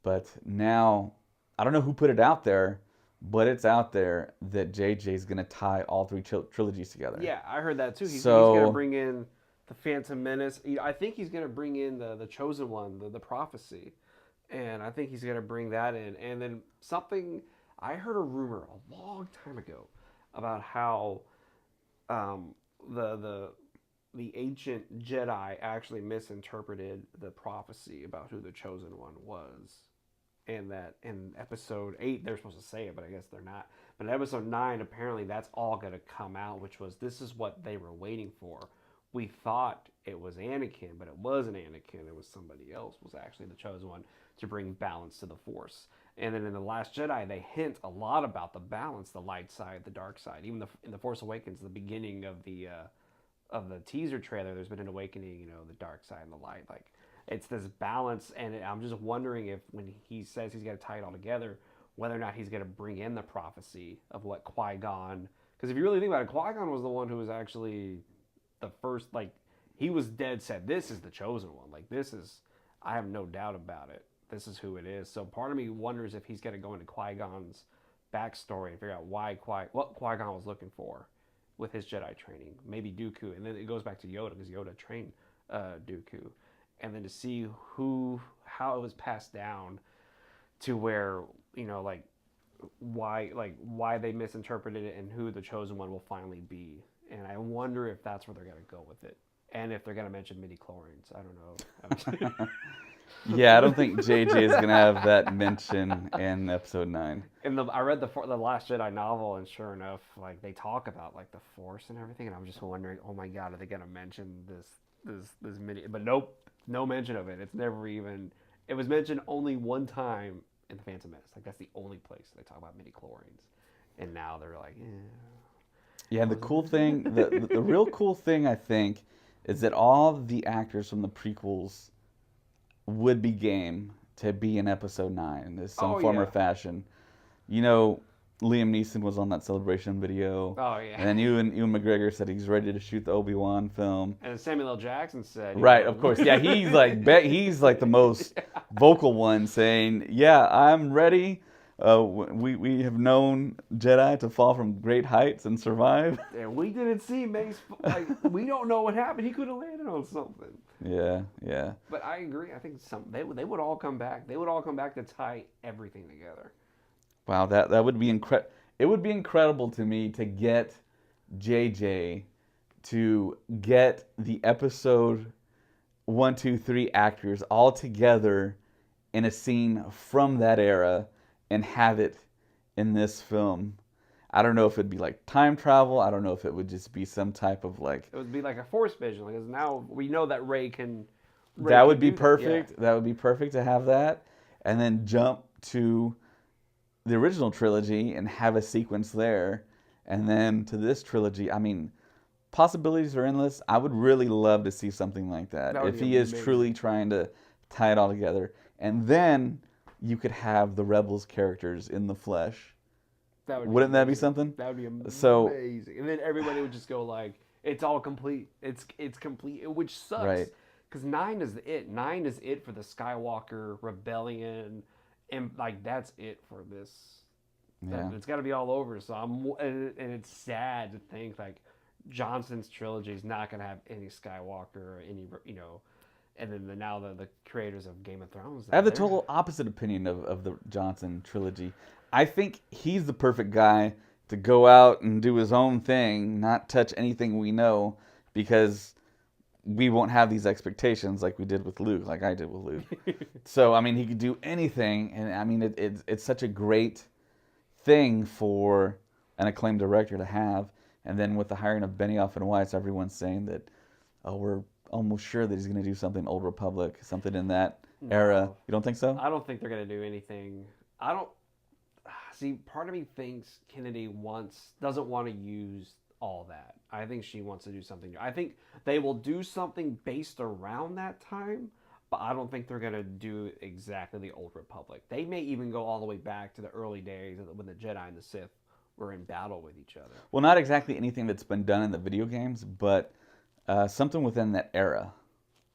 But now, I don't know who put it out there, but it's out there that JJ's going to tie all three trilogies together. Yeah, I heard that too. He's So- going to bring in the Phantom Menace. I think he's going to bring in the Chosen One, the prophecy. And I think he's going to bring that in. And then something, I heard a rumor a long time ago about how the ancient Jedi actually misinterpreted the prophecy about who the Chosen One was. And that in episode 8, they're supposed to say it, but I guess they're not. But in episode 9, apparently that's all going to come out, which was, this is what they were waiting for. We thought it was Anakin, but it wasn't Anakin. It was somebody else, was actually the Chosen One to bring balance to the Force. And then in The Last Jedi, they hint a lot about the balance, the light side, the dark side. Even in The Force Awakens, the beginning of the teaser trailer, there's been an awakening, the dark side and the light. Like, it's this balance, and I'm just wondering if when he says he's going to tie it all together, whether or not he's going to bring in the prophecy of what Qui-Gon... Because if you really think about it, Qui-Gon was the one who was actually the first, like, he was dead set, this is the Chosen One. Like, this is... I have no doubt about it. This is who it is. So part of me wonders if he's going to go into Qui-Gon's backstory and figure out what Qui-Gon was looking for with his Jedi training. Maybe Dooku. And then it goes back to Yoda, because Yoda trained Dooku. And then to see how it was passed down to where, why they misinterpreted it and who the Chosen One will finally be. And I wonder if that's where they're going to go with it. and if they're gonna mention midi-chlorians. I don't know. Yeah, I don't think JJ is gonna have that mention in episode 9. I read the Last Jedi novel, and sure enough, like they talk about like the Force and everything, and I'm just wondering, oh my God, are they gonna mention this midi? But nope, no mention of it. It's never even. It was mentioned only one time in the Phantom Menace. Like that's the only place they talk about midi-chlorians, and now they're like, Yeah, the cool thing, the real cool thing, I think, is that all the actors from the prequels would be game to be in episode 9 in some form or fashion. You know, Liam Neeson was on that celebration video. Oh yeah. And then Ewan McGregor said he's ready to shoot the Obi-Wan film. And Samuel L. Jackson said, right, of course, yeah, he's like the most vocal one, saying, "Yeah, I'm ready. We have known Jedi to fall from great heights and survive." And we didn't see Mace. Like we don't know what happened. He could have landed on something. Yeah. But I agree. I think they would all come back. They would all come back to tie everything together. Wow, that would be incredible. It would be incredible to me to get JJ to get the episode 1, 2, 3 actors all together in a scene from that era and have it in this film. I don't know if it'd be like time travel. I don't know if it would just be some type of like. It would be like a Force vision, because now we know that Rey can. That would be perfect. Yeah. That would be perfect to have that, and then jump to the original trilogy and have a sequence there, and then to this trilogy. I mean, possibilities are endless. I would really love to see something like that if he is truly trying to tie it all together, and then you could have the Rebels characters in the flesh. Wouldn't that be something? That would be amazing. So, and then everybody would just go like, "It's all complete. It's complete," which sucks. Right. Because 9 is it. 9 is it for the Skywalker rebellion, and like that's it for this. Yeah. It's got to be all over. So and it's sad to think like Johnson's trilogy is not going to have any Skywalker or any, and then now the creators of Game of Thrones. I have the total opposite opinion of the Johnson trilogy. I think he's the perfect guy to go out and do his own thing, not touch anything we know, because we won't have these expectations like we did with Luke, like I did with Luke. So, I mean, he could do anything, and I mean, it's such a great thing for an acclaimed director to have. And then with the hiring of Benioff and Weiss, everyone's saying that, oh, we're almost sure that he's going to do something Old Republic, something in that era. You don't think so? I don't think they're going to do anything. I don't. See, part of me thinks Kennedy doesn't want to use all that. I think she wants to do something new. I think they will do something based around that time, but I don't think they're going to do exactly the Old Republic. They may even go all the way back to the early days when the Jedi and the Sith were in battle with each other. Well, not exactly anything that's been done in the video games, but something within that era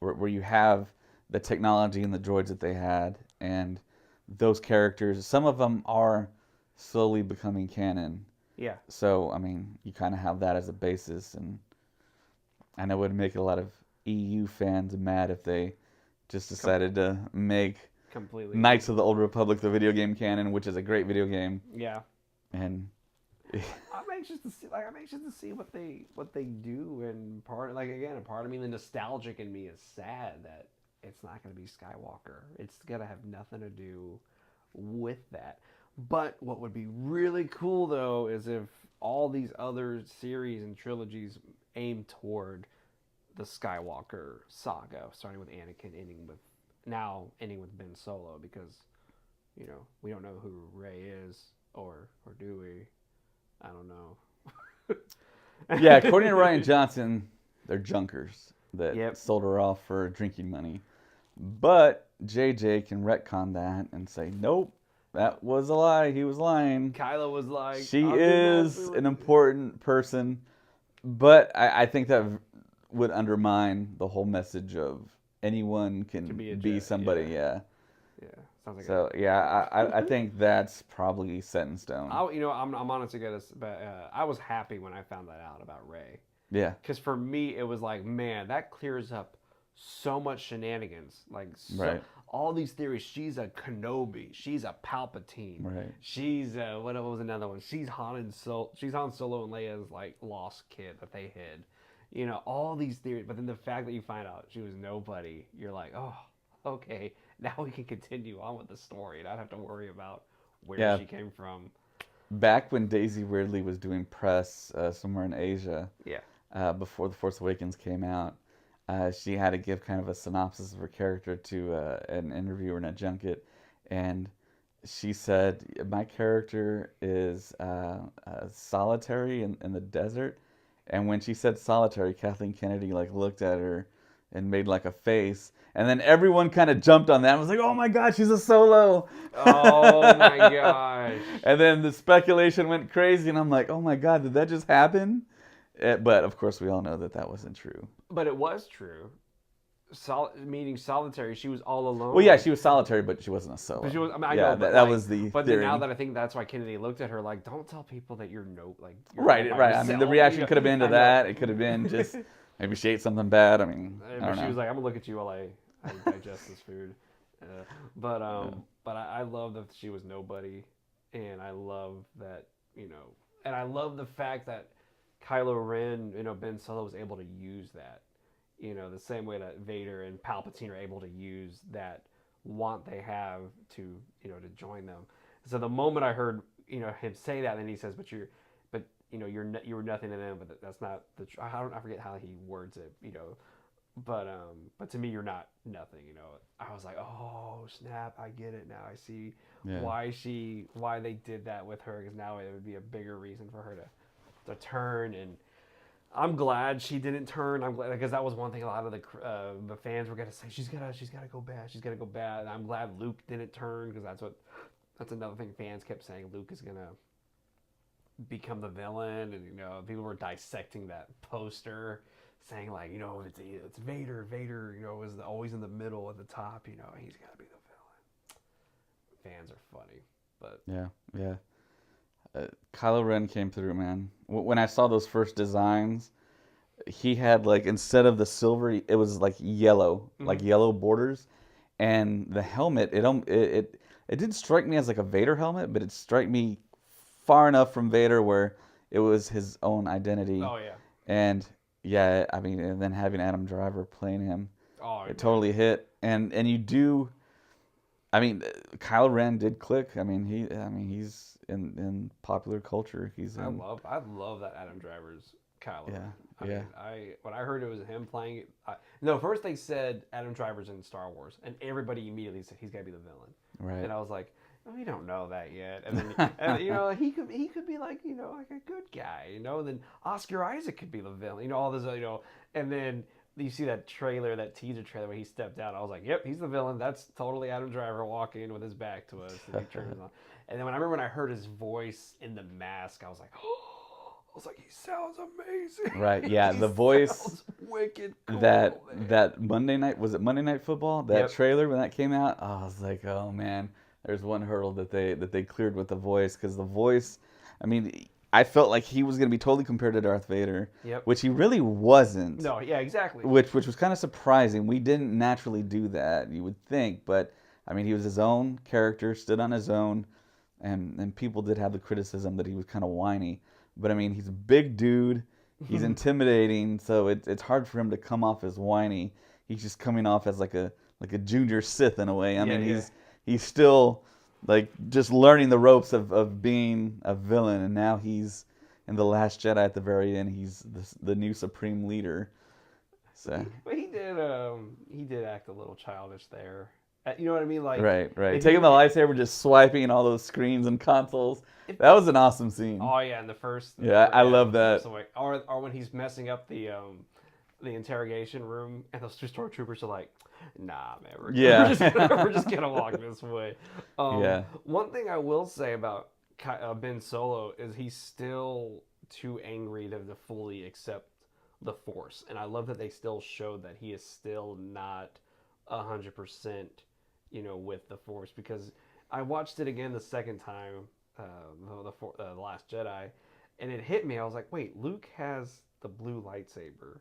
where you have the technology and the droids that they had, and those characters, some of them are slowly becoming canon. Yeah. So, I mean, you kind of have that as a basis, and I know it would make a lot of EU fans mad if they just decided to make completely Knights of the Old Republic the video game canon, which is a great video game. Yeah. And I'm anxious to see what they do, and part of me, the nostalgic in me is sad that it's not going to be Skywalker. It's going to have nothing to do with that. But what would be really cool, though, is if all these other series and trilogies aim toward the Skywalker saga, starting with Anakin, ending with Ben Solo, because, we don't know who Rey is, or do we? I don't know. Yeah, according to Rian Johnson, they're junkers that sold her off for drinking money. But JJ can retcon that and say, nope. That was a lie. He was lying. Kylo was like, she is an important person, but I think that would undermine the whole message of anyone can be somebody. Yeah. Sounds like so. I think that's probably set in stone. I'm honestly gonna, but I was happy when I found that out about Rey. Yeah. Because for me, it was like, man, that clears up so much shenanigans. Like, all these theories. She's a Kenobi. She's a Palpatine. Right. She's what was another one? She's Han Solo and Leia's like lost kid that they hid. You know, all these theories. But then the fact that you find out she was nobody, you're like, oh, okay, now we can continue on with the story and not have to worry about where Yeah, she came from. back when Daisy Ridley was doing press somewhere in Asia, Yeah. before The Force Awakens came out, she had to give kind of a synopsis of her character to an interviewer in a junket, and she said, "My character is solitary in the desert." And when she said solitary, Kathleen Kennedy like looked at her and made like a face, and then everyone kind of jumped on that and was like, "Oh my God, she's a Solo!" Oh my gosh. And then the speculation went crazy, and I'm like, "Oh my God, did that just happen?" But of course, we all know that that wasn't true. But it was true. Meaning solitary. She was all alone. Well, yeah, she was solitary, but she wasn't a Solo. But she was. I mean, I Yeah, know, but that like, was the But theory. then now that I think that's why Kennedy looked at her like, don't tell people that you're you're Right, all by right. I mean, the yourself," reaction you could have been know? to I know. that. It could have been just maybe she ate something bad. I mean, I But don't she know. was like, I'm gonna look at you while I digest this food. But I love that she was nobody, and I love that and I love the fact that Kylo Ren, Ben Solo was able to use that, the same way that Vader and Palpatine are able to use that want they have to to join them. So the moment I heard him say that, and then he says, but you were nothing to them, but that's not the I forget how he words it, but to me you're not nothing. I was like, oh snap, I get it now. I see Yeah. why they did that with her, because now it would be a bigger reason for her to turn. And I'm glad she didn't turn. I'm glad, because that was one thing a lot of the fans were gonna say, she's gotta go bad. And I'm glad Luke didn't turn, because that's another thing fans kept saying, Luke is gonna become the villain. And people were dissecting that poster, saying like, it's Vader is always in the middle at the top, he's got to be the villain. Fans are funny. But Yeah. Kylo Ren came through, man. When I saw those first designs, he had like, instead of the silver, it was like yellow, like yellow borders, and the helmet. It didn't strike me as like a Vader helmet, but it struck me far enough from Vader where it was his own identity. oh yeah, And yeah, I mean, and then having Adam Driver playing him, oh it totally hit. And you do, I mean, Kylo Ren did click. I mean, he's in popular culture. I love that Adam Driver's Kylo. Yeah, I yeah. mean, when I heard it was him playing it, no, first they said Adam Driver's in Star Wars, and everybody immediately said he's got to be the villain. Right. And I was like, we don't know that yet. And then he could be like like a good guy, And then Oscar Isaac could be the villain, all this, And then you see that teaser trailer where he stepped out. I was like, yep, he's the villain. That's totally Adam Driver walking with his back to us. And he turns on. And then when I heard his voice in the mask, I was like, oh, he sounds amazing. Right. Yeah. He The voice. sounds wicked cool, that Monday night, was it Monday Night Football? That Yep. trailer when that came out, I was like, oh man, there's one hurdle that they cleared with the voice, because the voice, I mean, I felt like he was going to be totally compared to Darth Vader, Yep. which he really wasn't. No, yeah, exactly. Which was kind of surprising. We didn't naturally do that, you would think, but I mean, he was his own character, stood on his own, and people did have the criticism that he was kind of whiny. But I mean, he's a big dude, he's intimidating, so it's hard for him to come off as whiny. He's just coming off as like a junior Sith in a way. I mean, he's still like just learning the ropes of being a villain, and now he's in The Last Jedi at the very end. He's the new supreme leader. So. But he did act a little childish there. You know what I mean? Like Right. Taking the lightsaber, just swiping all those screens and consoles. That was an awesome scene. Oh yeah, in the first. Yeah, I love that. Or when he's messing up the interrogation room, and those two stormtroopers are like, "Nah, man, we're just gonna walk this way." Yeah. One thing I will say about Ben Solo is he's still too angry to fully accept the Force, and I love that they still showed that he is still not 100%, with the Force, because I watched it again the second time, the Last Jedi, and it hit me. I was like, wait, Luke has the blue lightsaber,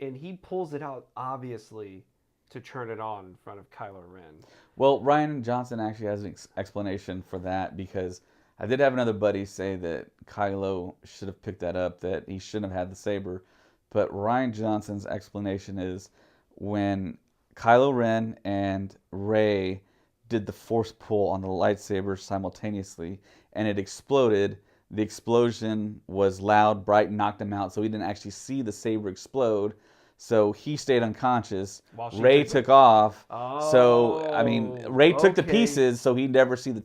and he pulls it out obviously to turn it on in front of Kylo Ren. Well, Ryan Johnson actually has an explanation for that, because I did have another buddy say that Kylo should have picked that up, that he shouldn't have had the saber. but Ryan Johnson's explanation is when Kylo Ren and Rey did the force pull on the lightsaber simultaneously, and it exploded. The explosion was loud, bright, and knocked him out, so he didn't actually see the saber explode. So he stayed unconscious. While she Rey took off. So I mean, Oh, Rey took to okay. pieces, so he never saw He the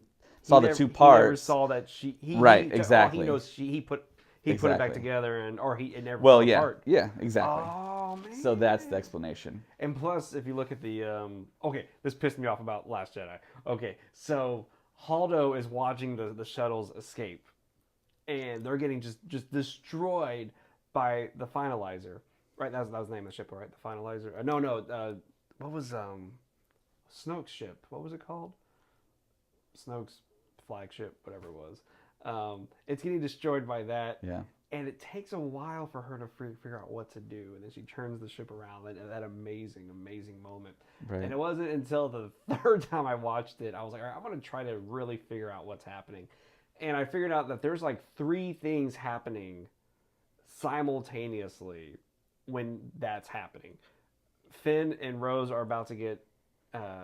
never- two He never parts. saw that she. Right, All exactly. he knows he put it back Exactly. together, it never Well, fell yeah, apart. yeah, exactly. Oh man. So that's the explanation. And plus, if you look at the okay, this pissed me off about Last Jedi. Okay, so Holdo is watching the shuttles escape, and they're getting just destroyed by the Finalizer. Right, that was the name of the ship, right? The Finalizer. No, what was Snoke's ship? What was it called? Snoke's flagship, whatever it was. It's getting destroyed by that. Yeah. And it takes a while for her to figure out what to do, and then she turns the ship around. That amazing moment. Right. And it wasn't until the third time I watched it, I was like, all right, I'm going to try to really figure out what's happening. And I figured out that there's like 3 things happening simultaneously when that's happening. Finn and Rose are about to get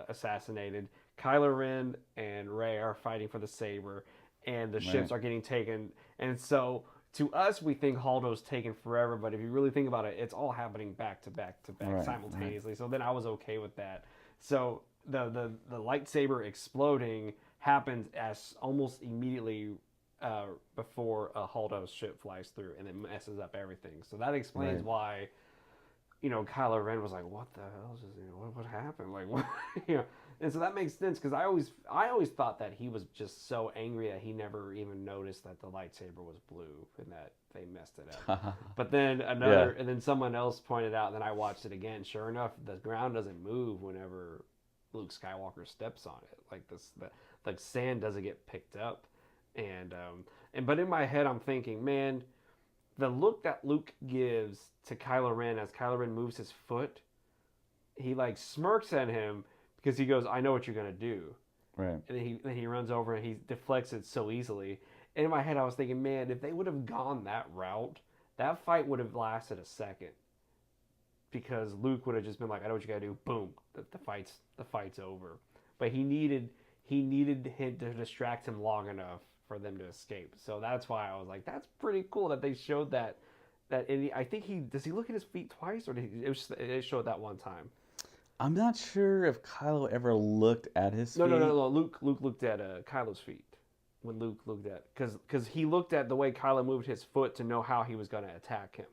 assassinated. Kylo Ren and Rey are fighting for the saber, and the ships are getting taken. And so to us, we think Holdo's taken forever, but if you really think about it, it's all happening back to back simultaneously. Right. So then I was okay with that. So the lightsaber exploding happens as almost immediately before Holdo's ship flies through, and it messes up everything. So that explains why, Kylo Ren was like, "What the hell is this? What happened? Like, what?" And so that makes sense because I always thought that he was just so angry that he never even noticed that the lightsaber was blue and that they messed it up. But then and then someone else pointed out, and then I watched it again. Sure enough, the ground doesn't move whenever Luke Skywalker steps on it. Like like sand doesn't get picked up, but in my head I'm thinking, man, the look that Luke gives to Kylo Ren as Kylo Ren moves his foot, he like smirks at him. Because he goes, I know what you're going to do. Right. And then he runs over and he deflects it so easily. And in my head, I was thinking, man, if they would have gone that route, that fight would have lasted a second. Because Luke would have just been like, I know what you got to do. Boom. The fight's over. But he needed him to distract him long enough for them to escape. So that's why I was like, that's pretty cool that they showed that. I think does he look at his feet twice? Or it showed that one time? I'm not sure if Kylo ever looked at his feet. No. Luke looked at Kylo's feet when Luke looked at because he looked at the way Kylo moved his foot to know how he was going to attack him.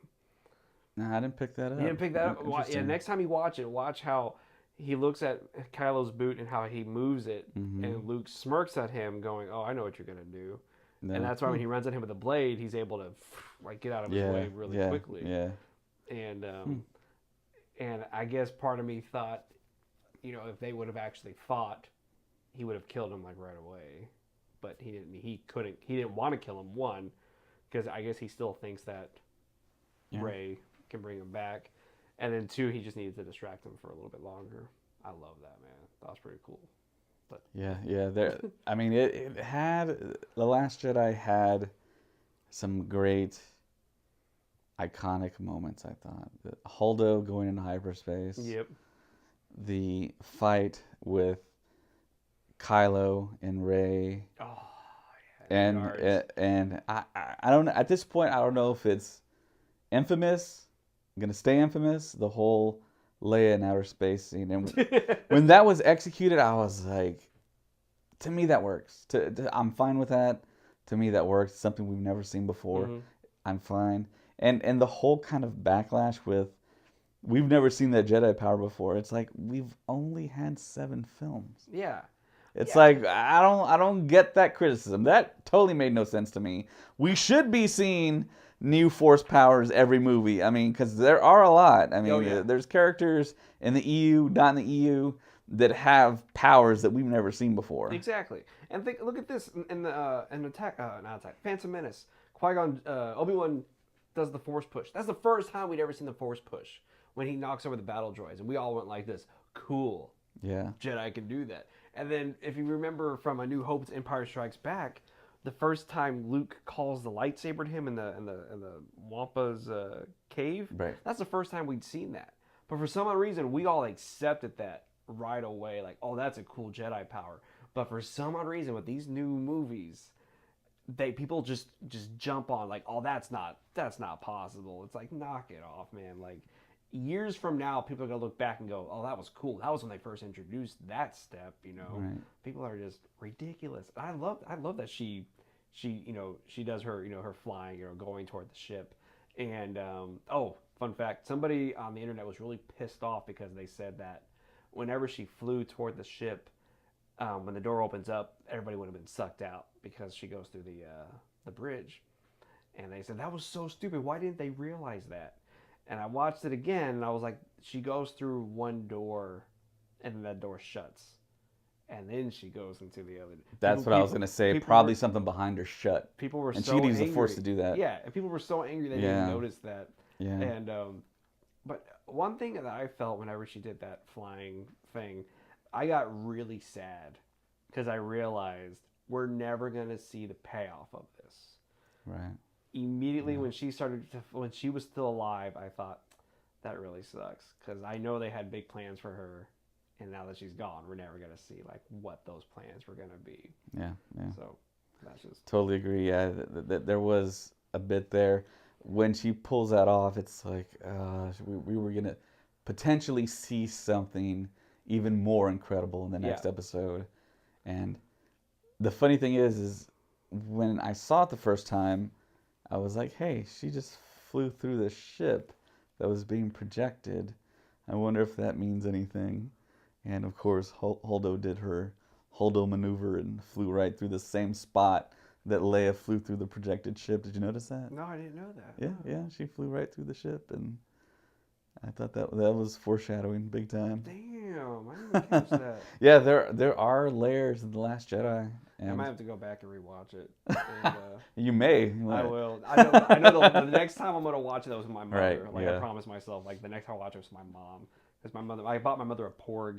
No, I didn't pick that up. You didn't pick that up? Yeah, next time you watch it, watch how he looks at Kylo's boot and how he moves it, and Luke smirks at him, going, "Oh, I know what you're going to do." No. And that's why when he runs at him with a blade, he's able to like get out of his way really quickly. Yeah. And I guess part of me thought, if they would have actually fought, he would have killed him like right away. But he didn't. He couldn't. He didn't want to kill him. One, because I guess he still thinks that Rey can bring him back, and then 2, he just needed to distract him for a little bit longer. I love that, man. That was pretty cool. But yeah. There. I mean, it had The Last Jedi had some great iconic moments, I thought. Holdo going into hyperspace. Yep. The fight with Kylo and Rey. Oh, yeah. And I don't know, at this point I don't know if it's infamous, gonna stay infamous, the whole Leia in outer space scene. And when that was executed, I was like, to me that works. I'm fine with that. To me that works. Something we've never seen before. I'm fine. And the whole kind of backlash with, we've never seen that Jedi power before. It's like, we've only had 7 films. Yeah. It's like, I don't get that criticism. That totally made no sense to me. We should be seeing new Force powers every movie. I mean, because there are a lot. I mean, there's characters in the EU, not in the EU, that have powers that we've never seen before. Exactly. And look at this in Phantom Menace. Qui-Gon, Obi-Wan does the Force push. That's the first time we'd ever seen the Force push, when he knocks over the battle droids, and we all went like this, cool. Yeah. Jedi can do that. And then if you remember from A New Hope to Empire Strikes Back, the first time Luke calls the lightsaber to him in the Wampa's cave. Right. That's the first time we'd seen that. But for some odd reason, we all accepted that right away. Like, oh, that's a cool Jedi power. But for some odd reason, with these new movies, people just jump on like, oh, that's not possible. It's like, knock it off, man. Like, years from now, people are gonna look back and go, oh, that was cool. That was when they first introduced that step. Right. People are just ridiculous. I love that she does her her flying, going toward the ship. And oh, fun fact, somebody on the internet was really pissed off because they said that whenever she flew toward the ship, when the door opens up, everybody would have been sucked out because she goes through the bridge. And they said that was so stupid. Why didn't they realize that? And I watched it again, and I was like, she goes through one door, and then that door shuts, and then she goes into the other. That's what I was gonna say. Probably something behind her shut. People were and so she could use angry. the Force to do that. Yeah, and people were so angry they didn't notice that. Yeah. And but one thing that I felt whenever she did that flying thing, I got really sad because I realized we're never gonna see the payoff of this. Right. Immediately when she was still alive, I thought that really sucks because I know they had big plans for her, and now that she's gone, we're never gonna see like what those plans were gonna be. Yeah. So that's just totally agree. Yeah, there was a bit there when she pulls that off. It's like we were gonna potentially see something even more incredible in the next episode. And the funny thing is when I saw it the first time, I was like, hey, she just flew through the ship that was being projected. I wonder if that means anything. And of course, Holdo did her Holdo maneuver and flew right through the same spot that Leia flew through the projected ship. Did you notice that? No, I didn't know that. Yeah, she flew right through the ship, and I thought that was foreshadowing big time. Damn, I didn't catch that. Yeah, there are layers in The Last Jedi. And I might have to go back and rewatch it. And, you may. I will. I know the next time I'm going to watch it, that was with my mother. Right, I promised myself, like, the next time I watch it was my mom. Because I bought my mother a Porg,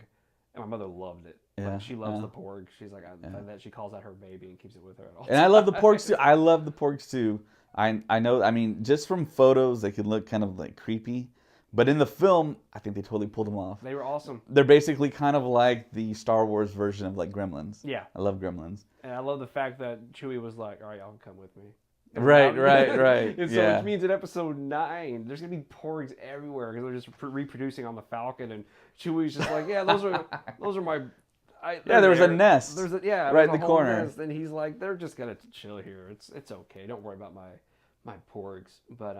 and my mother loved it. Yeah, like, she loves the Porg. She's like, that she calls that her baby and keeps it with her at all And I love the Porgs too. I love the Porgs too. I know, I mean, just from photos, they could look kind of like creepy. But in the film, I think they totally pulled them off. They were awesome. They're basically kind of like the Star Wars version of like Gremlins. Yeah. I love Gremlins. And I love the fact that Chewie was like, all right, y'all come with me. Right. And so yeah. which means in episode 9, there's going to be Porgs everywhere because they're just reproducing on the Falcon. And Chewie's just like, yeah, those are my... there was a nest. There's right in the corner. Nest, and he's like, they're just going to chill here. It's okay. Don't worry about my Porgs. But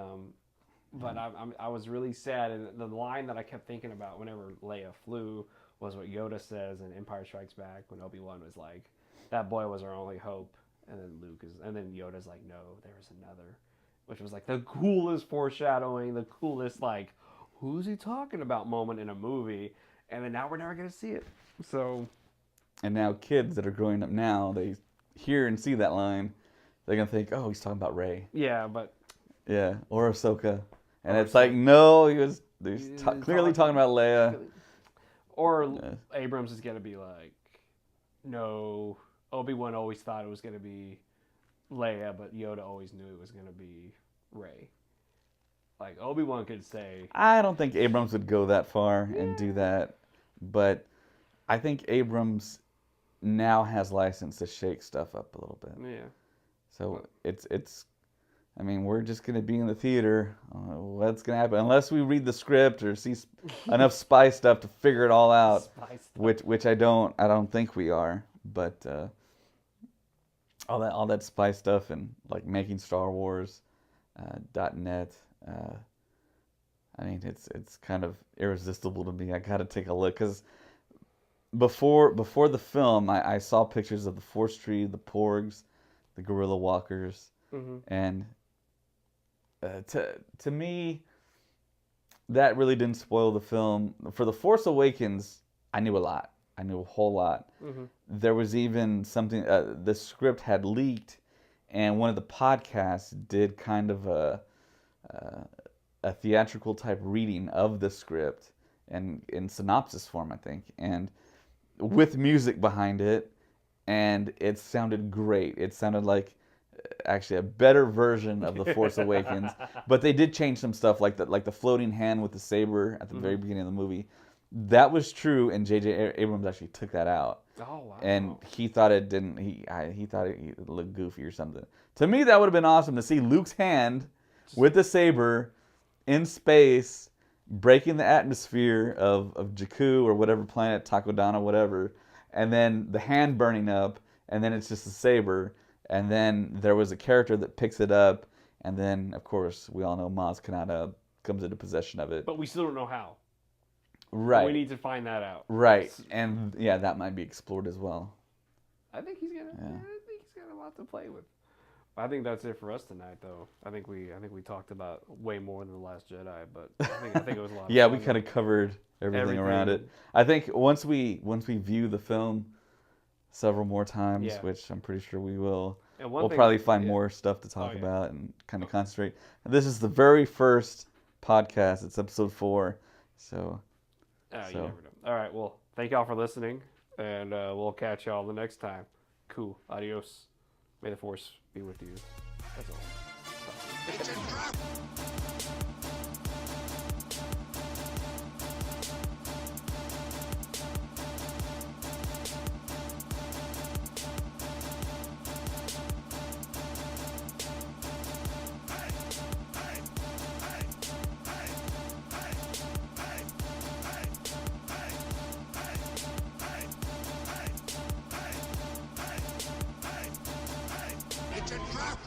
I was really sad, and the line that I kept thinking about whenever Leia flew was what Yoda says in Empire Strikes Back when Obi-Wan was like, "That boy was our only hope," and then Yoda's like, "No, there's another," which was like the coolest foreshadowing, the coolest like, who's he talking about moment in a movie, and then now we're never gonna see it. So, and now kids that are growing up now, they hear and see that line, they're gonna think, "Oh, he's talking about Rey." Yeah, but yeah, or Ahsoka. And it's like, no, he was clearly talking about Leia. Or Abrams is going to be like, no, Obi-Wan always thought it was going to be Leia, but Yoda always knew it was going to be Rey. Like, Obi-Wan could say... I don't think Abrams would go that far and do that. But I think Abrams now has license to shake stuff up a little bit. Yeah. So it's I mean, we're just going to be in the theater. What's going to happen? Unless we read the script or see enough spy stuff to figure it all out, which I don't think we are. But all that spy stuff and like making Star Wars .net. I mean, it's kind of irresistible to me. I got to take a look because before the film, I saw pictures of the Force Tree, the Porgs, the Gorilla Walkers, and to me, that really didn't spoil the film. For The Force Awakens, I knew a lot. I knew a whole lot. There was even something, the script had leaked, and one of the podcasts did kind of a theatrical type reading of the script, and in synopsis form, I think, and with music behind it. and it sounded great. It sounded like actually a better version of The Force Awakens. But they did change some stuff, like the floating hand with the saber at the very beginning of the movie. That was true, and J.J. Abrams actually took that out. Oh wow! And he thought it didn't. He thought it looked goofy or something. To me, that would have been awesome to see Luke's hand with the saber in space, breaking the atmosphere of Jakku or whatever planet, Takodana, whatever, and then the hand burning up, and then it's just a saber, and then there was a character that picks it up, and then of course we all know Maz Kanata comes into possession of it. But we still don't know how. Right. We need to find that out. Right, and yeah, that might be explored as well. I think he's gonna. Yeah. I think he's got a lot to play with. I think that's it for us tonight, though. I think we talked about way more than The Last Jedi, but I think it was a lot. Yeah, of fun, we kind of covered everything around it. I think once we view the film several more times, which I'm pretty sure we will, we'll probably find more stuff to talk about and kind of concentrate. And this is the very first podcast. It's episode 4, so. You never know. All right, well, thank y'all for listening, and we'll catch y'all the next time. Cool. Adios. May the Force be with you. That's all. It's a trap! It's a trap!